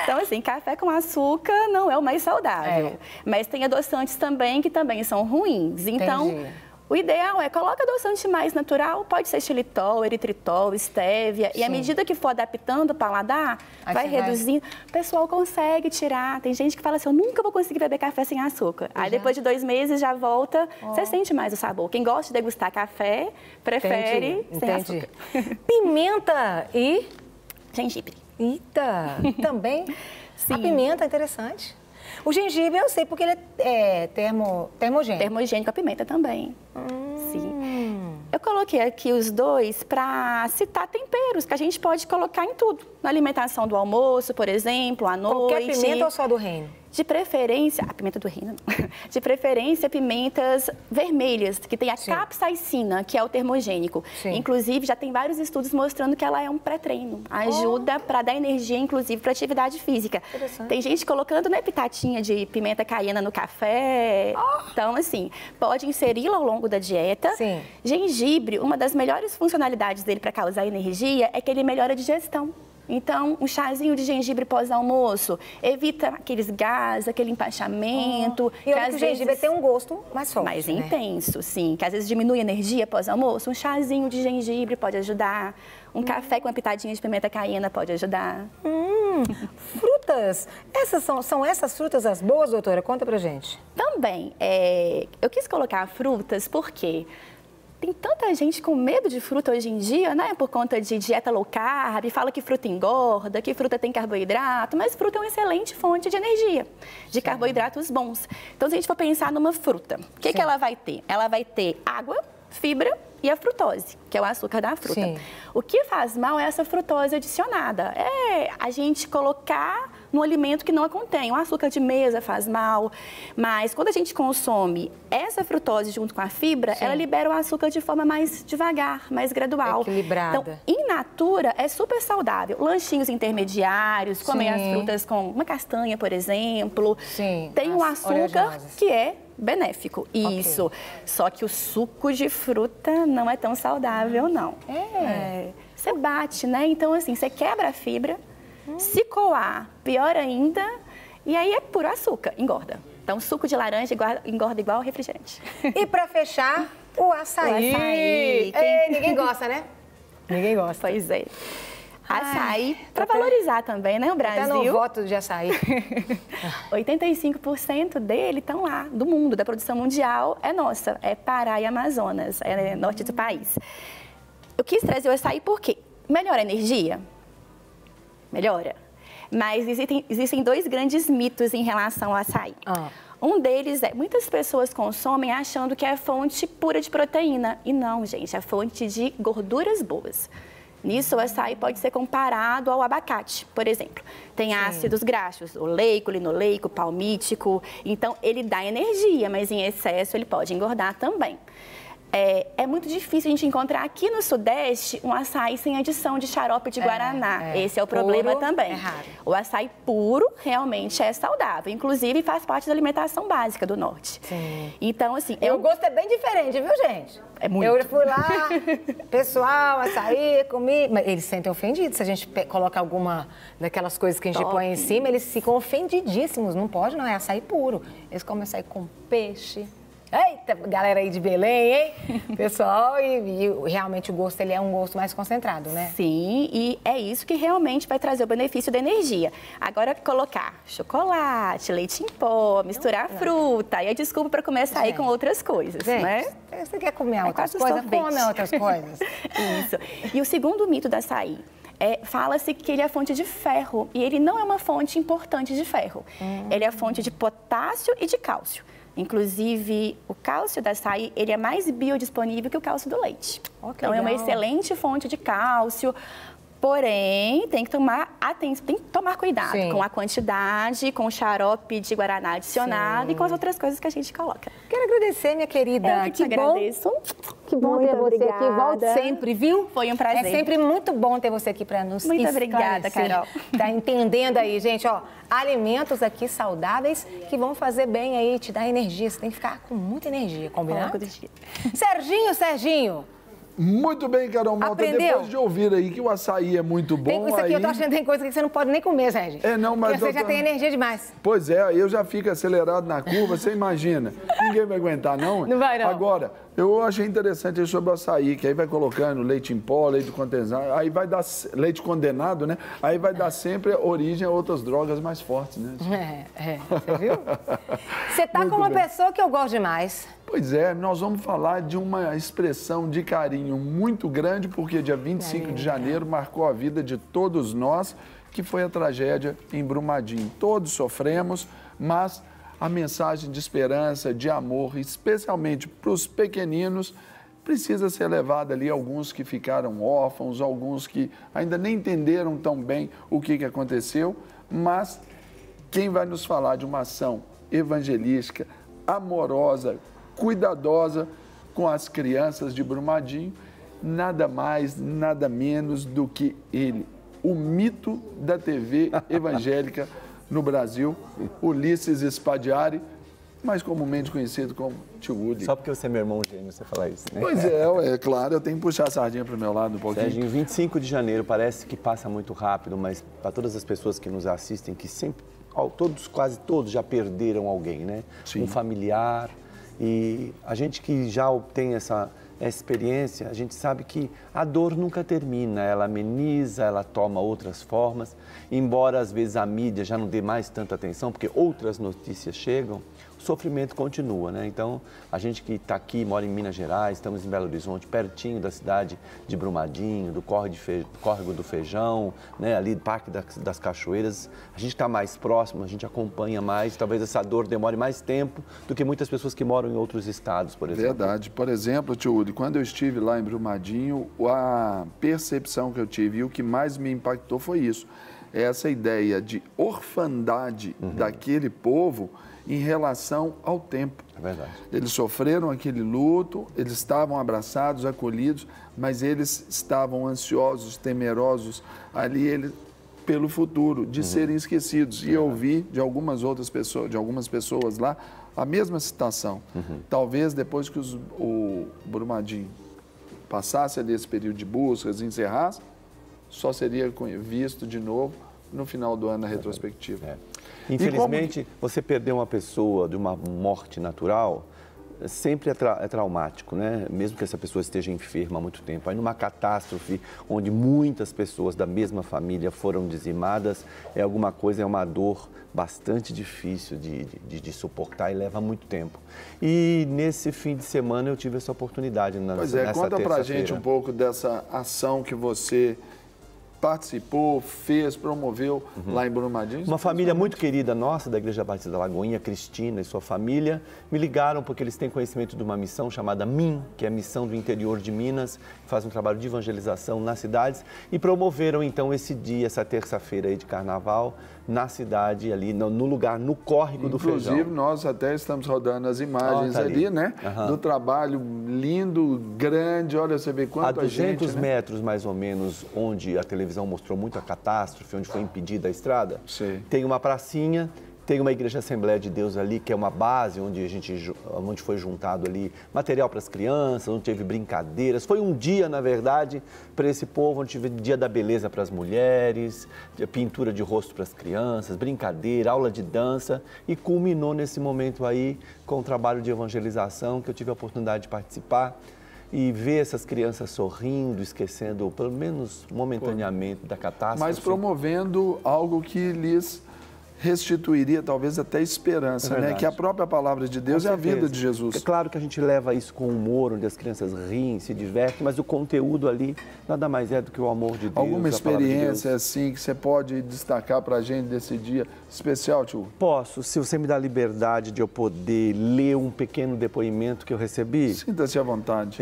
Então, assim, café com açúcar não é o mais saudável. Mas tem adoçantes também que também são ruins. Então, o ideal é coloca adoçante mais natural, pode ser xilitol, eritritol, estévia. E à medida que for adaptando o paladar, vai reduzindo. O pessoal consegue tirar. Tem gente que fala assim, eu nunca vou conseguir beber café sem açúcar. Aí depois de 2 meses já volta, você sente mais o sabor. Quem gosta de degustar café, prefere sem açúcar. Pimenta e gengibre. Eita, também. Sim. A pimenta é interessante. O gengibre eu sei porque ele é termogênico. Termogênico, a pimenta também. Sim. Eu coloquei aqui os dois para citar temperos que a gente pode colocar em tudo. Na alimentação do almoço, por exemplo, à noite. Qualquer pimenta ou só do reino? De preferência, a pimenta do reino, não. De preferência, pimentas vermelhas, que tem a capsaicina, que é o termogênico. Sim. Inclusive, já tem vários estudos mostrando que ela é um pré-treino. Ajuda para dar energia, inclusive, para atividade física. Tem gente colocando, né, pitatinha de pimenta caiena no café. Então, assim, pode inseri-la ao longo da dieta. Sim. Gengibre, uma das melhores funcionalidades dele para causar energia é que ele melhora a digestão. Então, um chazinho de gengibre pós-almoço evita aqueles gases, aquele empachamento. E olha que o gengibre tem um gosto mais forte, mais né? intenso, sim. Que às vezes diminui a energia pós-almoço. Um chazinho de gengibre pode ajudar. Um café com uma pitadinha de pimenta caiena pode ajudar. Frutas. São essas frutas as boas, doutora? Conta pra gente. Também. Eu quis colocar frutas porque tem tanta gente com medo de fruta hoje em dia, né? Por conta de dieta low carb, fala que fruta engorda, que fruta tem carboidrato, mas fruta é uma excelente fonte de energia, de carboidratos bons. Então, se a gente for pensar numa fruta, o que ela vai ter? Ela vai ter água, fibra e a frutose, que é o açúcar da fruta. Sim. O que faz mal é essa frutose adicionada. É a gente colocar no alimento que não a contém. O açúcar de mesa faz mal, mas quando a gente consome essa frutose junto com a fibra, ela libera o açúcar de forma mais devagar, mais gradual. Equilibrada. Então, in natura, é super saudável. Lanchinhos intermediários, comer as frutas com uma castanha, por exemplo. Sim. Tem um As açúcar oleaginosas. que é benéfico. Isso. Só que o suco de fruta não é tão saudável, não. Você bate, né? Então, assim, você quebra a fibra, se coar, pior ainda, e aí é puro açúcar, engorda. Então, suco de laranja engorda igual refrigerante. E pra fechar, o açaí. O açaí. Ninguém gosta, né? Ninguém gosta. Pois é. Açaí, para valorizar também, né, o Brasil. Até no voto de açaí. 85% dele estão lá, do mundo, da produção mundial, é nossa, é Pará e Amazonas, é norte do país. Eu quis trazer o açaí porque melhora a energia? Melhora. Mas existem dois grandes mitos em relação ao açaí. Um deles é, muitas pessoas consomem achando que é fonte pura de proteína. E não, gente, é fonte de gorduras boas. Nisso, o açaí pode ser comparado ao abacate, por exemplo. Tem ácidos graxos, oleico, linoleico, palmítico. Então, ele dá energia, mas em excesso ele pode engordar também. É muito difícil a gente encontrar aqui no Sudeste um açaí sem adição de xarope de guaraná. Esse é o problema também. É raro. O açaí puro realmente é saudável. Inclusive, faz parte da alimentação básica do Norte. Sim. Então, assim... O gosto é bem diferente, viu, gente? É muito. Eu fui lá, pessoal, açaí, comi... Mas eles se sentem ofendidos se a gente coloca alguma daquelas coisas que a gente põe em cima, eles ficam ofendidíssimos. Não pode, não, é açaí puro. Eles comem açaí com peixe... Eita, galera aí de Belém, hein? Pessoal, e realmente o gosto, ele é um gosto mais concentrado, né? Sim, e é isso que realmente vai trazer o benefício da energia. Agora, colocar chocolate, leite em pó, misturar fruta, aí é desculpa para comer açaí com outras coisas, gente, né? Você quer comer outras quase coisas? sorvete. Come outras coisas. Isso. E o segundo mito do açaí. Fala-se que ele é fonte de ferro, e ele não é uma fonte importante de ferro. Ele é fonte de potássio e de cálcio. Inclusive, o cálcio da açaí, ele é mais biodisponível que o cálcio do leite. Então, é uma excelente fonte de cálcio. Porém, tem que tomar atenção, tem que tomar cuidado com a quantidade, com o xarope de guaraná adicionado e com as outras coisas que a gente coloca. Quero agradecer, minha querida. Eu que agradeço. Que bom ter você aqui. Volte sempre, viu? Foi um prazer. É sempre muito bom ter você aqui para nos Muito esclarecer. obrigada, Carol. Tá entendendo aí, gente? Ó, alimentos aqui saudáveis que vão fazer bem aí, te dar energia. Você tem que ficar com muita energia, combinado? Serginho. Muito bem, Carol Malta. Aprendeu? Depois de ouvir aí que o açaí é muito bom... Tem isso aqui, eu tô achando que tem coisa que você não pode nem comer, Sérgio. Não, mas... Porque você já tem energia demais. Pois é, eu já fico acelerado na curva, você imagina. Ninguém vai aguentar, não? Não vai, não. Agora, Eu achei interessante sobre o açaí, que aí vai colocando leite em pó, leite condensado, aí vai dar leite condenado, né? Aí vai dar sempre origem a outras drogas mais fortes, né? Você viu? Você tá com uma pessoa que eu gosto demais. Pois é, nós vamos falar de uma expressão de carinho muito grande, porque dia 25 de janeiro marcou a vida de todos nós, que foi a tragédia em Brumadinho. Todos sofremos, mas a mensagem de esperança, de amor, especialmente para os pequeninos, precisa ser levada ali. Alguns que ficaram órfãos, alguns que ainda nem entenderam tão bem o que aconteceu, mas quem vai nos falar de uma ação evangelística, amorosa, cuidadosa com as crianças de Brumadinho, nada mais, nada menos do que ele, o mito da TV evangélica no Brasil, Ulisses Spadiari, mais comumente conhecido como Tio Woody. Só porque você é meu irmão gêmeo, você fala isso, né? Pois é, claro, eu tenho que puxar a sardinha para o meu lado um pouquinho. Serginho, 25 de janeiro parece que passa muito rápido, mas para todas as pessoas que nos assistem, que sempre, quase todos já perderam alguém, né? Sim. Um familiar. E a gente que já tem essa experiência, a gente sabe que a dor nunca termina, ela ameniza, ela toma outras formas, embora às vezes a mídia já não dê mais tanta atenção, porque outras notícias chegam, o sofrimento continua, né? Então, a gente que está aqui, mora em Minas Gerais, estamos em Belo Horizonte, pertinho da cidade de Brumadinho, do Córrego do Feijão, né? Ali do Parque das Cachoeiras, a gente está mais próximo, a gente acompanha mais, talvez essa dor demore mais tempo do que muitas pessoas que moram em outros estados, por exemplo. Verdade. Por exemplo, Tio Udi, quando eu estive lá em Brumadinho, a percepção que eu tive e o que mais me impactou foi isso, essa ideia de orfandade daquele povo em relação ao tempo. É verdade. Eles sofreram aquele luto, eles estavam abraçados, acolhidos, mas eles estavam ansiosos, temerosos ali pelo futuro, de serem esquecidos. E eu vi de algumas pessoas lá a mesma citação. Talvez depois que o Brumadinho passasse ali esse período de buscas, encerrasse, só seria visto de novo no final do ano na retrospectiva. Infelizmente, você perder uma pessoa de uma morte natural sempre é traumático, né? Mesmo que essa pessoa esteja enferma há muito tempo. Aí numa catástrofe onde muitas pessoas da mesma família foram dizimadas, é uma dor bastante difícil de suportar e leva muito tempo. E nesse fim de semana eu tive essa oportunidade nessa terça-feira. Conta pra gente um pouco dessa ação que você participou, fez, promoveu lá em Brumadinho. Uma família muito querida nossa, da Igreja Batista da Lagoinha, Cristina e sua família, me ligaram porque eles têm conhecimento de uma missão chamada MIM, que é a Missão do Interior de Minas, que faz um trabalho de evangelização nas cidades, e promoveram então esse dia, essa terça-feira aí de carnaval, na cidade, ali no lugar, no Córrego do Feijão. Inclusive, nós até estamos rodando as imagens ali, né? Do trabalho lindo, grande, olha, você vê quanta gente, a 200 metros, mais ou menos, onde a televisão mostrou muito a catástrofe, onde foi impedida a estrada, tem uma pracinha, tem uma Igreja Assembleia de Deus ali, que é uma base onde foi juntado ali material para as crianças, onde teve brincadeiras. Foi um dia, na verdade, para esse povo, onde teve dia da beleza para as mulheres, pintura de rosto para as crianças, brincadeira, aula de dança, e culminou nesse momento aí com o trabalho de evangelização que eu tive a oportunidade de participar e ver essas crianças sorrindo, esquecendo, pelo menos momentaneamente, da catástrofe. Mas promovendo algo que lhes restituiria talvez até esperança, né? Que a própria palavra de Deus é a vida de Jesus. É claro que a gente leva isso com humor, onde as crianças riem, se divertem, mas o conteúdo ali nada mais é do que o amor de Deus. Alguma experiência assim que você pode destacar para a gente desse dia especial, tio? Posso, se você me dá a liberdade de eu poder ler um pequeno depoimento que eu recebi. Sinta-se à vontade.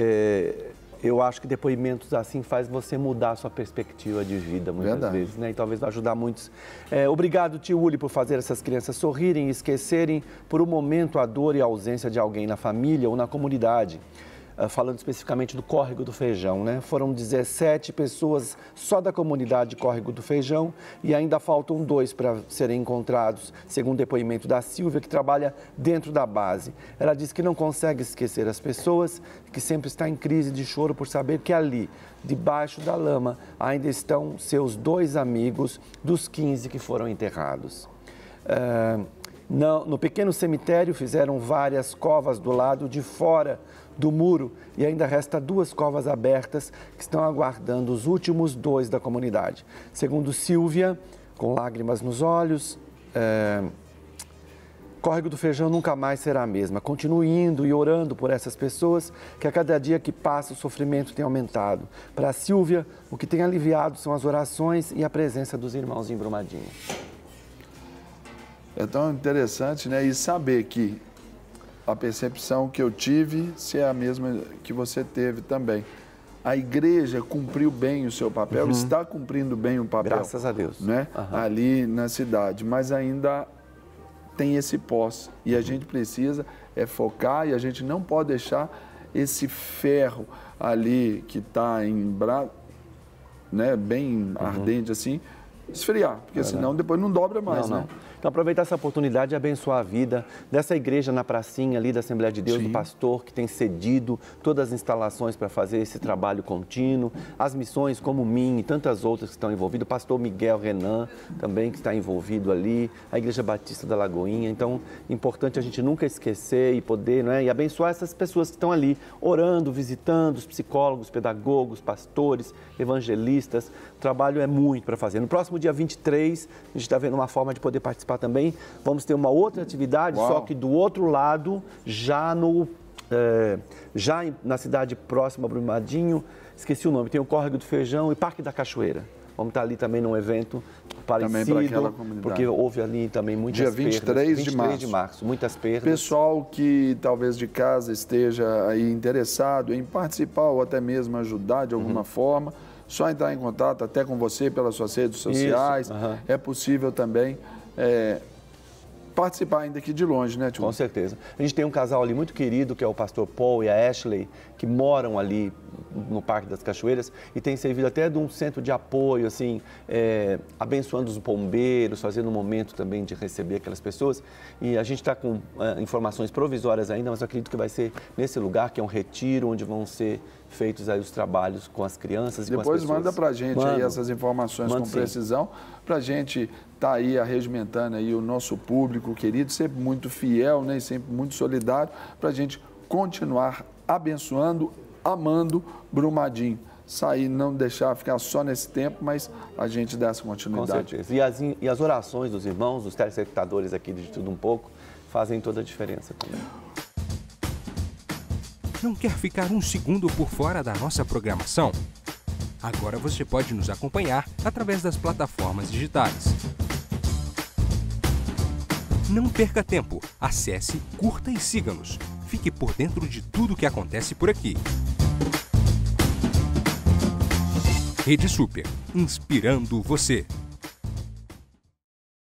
Eu acho que depoimentos assim faz você mudar a sua perspectiva de vida muitas vezes, né? E talvez vai ajudar muitos. Obrigado, tio Uli, por fazer essas crianças sorrirem e esquecerem por um momento a dor e a ausência de alguém na família ou na comunidade. Falando especificamente do Córrego do Feijão, né? Foram 17 pessoas só da comunidade Córrego do Feijão e ainda faltam 2 para serem encontrados, segundo o depoimento da Silvia, que trabalha dentro da base. Ela diz que não consegue esquecer as pessoas, que sempre está em crise de choro por saber que ali, debaixo da lama, ainda estão seus 2 amigos dos 15 que foram enterrados. No pequeno cemitério fizeram várias covas do lado de fora do muro e ainda resta 2 covas abertas que estão aguardando os últimos 2 da comunidade. Segundo Silvia, com lágrimas nos olhos, Córrego do Feijão nunca mais será a mesma. Continue indo e orando por essas pessoas, que a cada dia que passa o sofrimento tem aumentado. Para a Silvia, o que tem aliviado são as orações e a presença dos irmãos em Brumadinho. É tão interessante, né? E saber que a percepção que eu tive se é a mesma que você teve também. A igreja cumpriu bem o seu papel, está cumprindo bem o papel. Graças a Deus. Né? Ali na cidade, mas ainda tem esse pós. E a gente precisa focar e a gente não pode deixar esse ferro ali que está né, bem ardente assim, esfriar, porque senão depois não dobra mais, né? Então, aproveitar essa oportunidade de abençoar a vida dessa igreja na pracinha ali da Assembleia de Deus, do pastor que tem cedido todas as instalações para fazer esse trabalho contínuo, as missões como o MIM e tantas outras que estão envolvidas, o pastor Miguel Renan também que está envolvido ali, a Igreja Batista da Lagoinha. Então, importante a gente nunca esquecer e poder, não é? E abençoar essas pessoas que estão ali orando, visitando, os psicólogos, pedagogos, pastores, evangelistas. O trabalho é muito para fazer. No próximo dia 23, a gente está vendo uma forma de poder participar também. Vamos ter uma outra atividade, só que do outro lado, já na cidade próxima a Brumadinho, esqueci o nome, tem o Córrego do Feijão e Parque da Cachoeira. Vamos estar ali também num evento parecido, porque houve ali também muitas perdas. Dia 23 de março, muitas perdas. Pessoal que talvez de casa esteja aí interessado em participar ou até mesmo ajudar de alguma forma, só entrar em contato até com você pelas suas redes sociais. É possível também participar ainda aqui de longe, né, tio? Com certeza. A gente tem um casal ali muito querido, que é o pastor Paul e a Ashley, que moram ali no Parque das Cachoeiras e tem servido até de um centro de apoio, assim, abençoando os bombeiros, fazendo um momento também de receber aquelas pessoas. E a gente está com informações provisórias ainda, mas eu acredito que vai ser nesse lugar, que é um retiro, onde vão ser feitos aí os trabalhos com as crianças e com as pessoas. Depois manda pra gente aí essas informações com precisão, pra gente tá aí arregimentando aí o nosso público querido, sempre muito fiel, né, e sempre muito solidário, pra gente continuar abençoando, amando Brumadinho. Sair, não deixar ficar só nesse tempo, mas a gente dá essa continuidade. Com certeza. E as orações dos irmãos, dos telespectadores aqui de Tudo Um Pouco, fazem toda a diferença também. Não quer ficar um segundo por fora da nossa programação? Agora você pode nos acompanhar através das plataformas digitais. Não perca tempo. Acesse, curta e siga-nos. Fique por dentro de tudo o que acontece por aqui. Rede Super, inspirando você.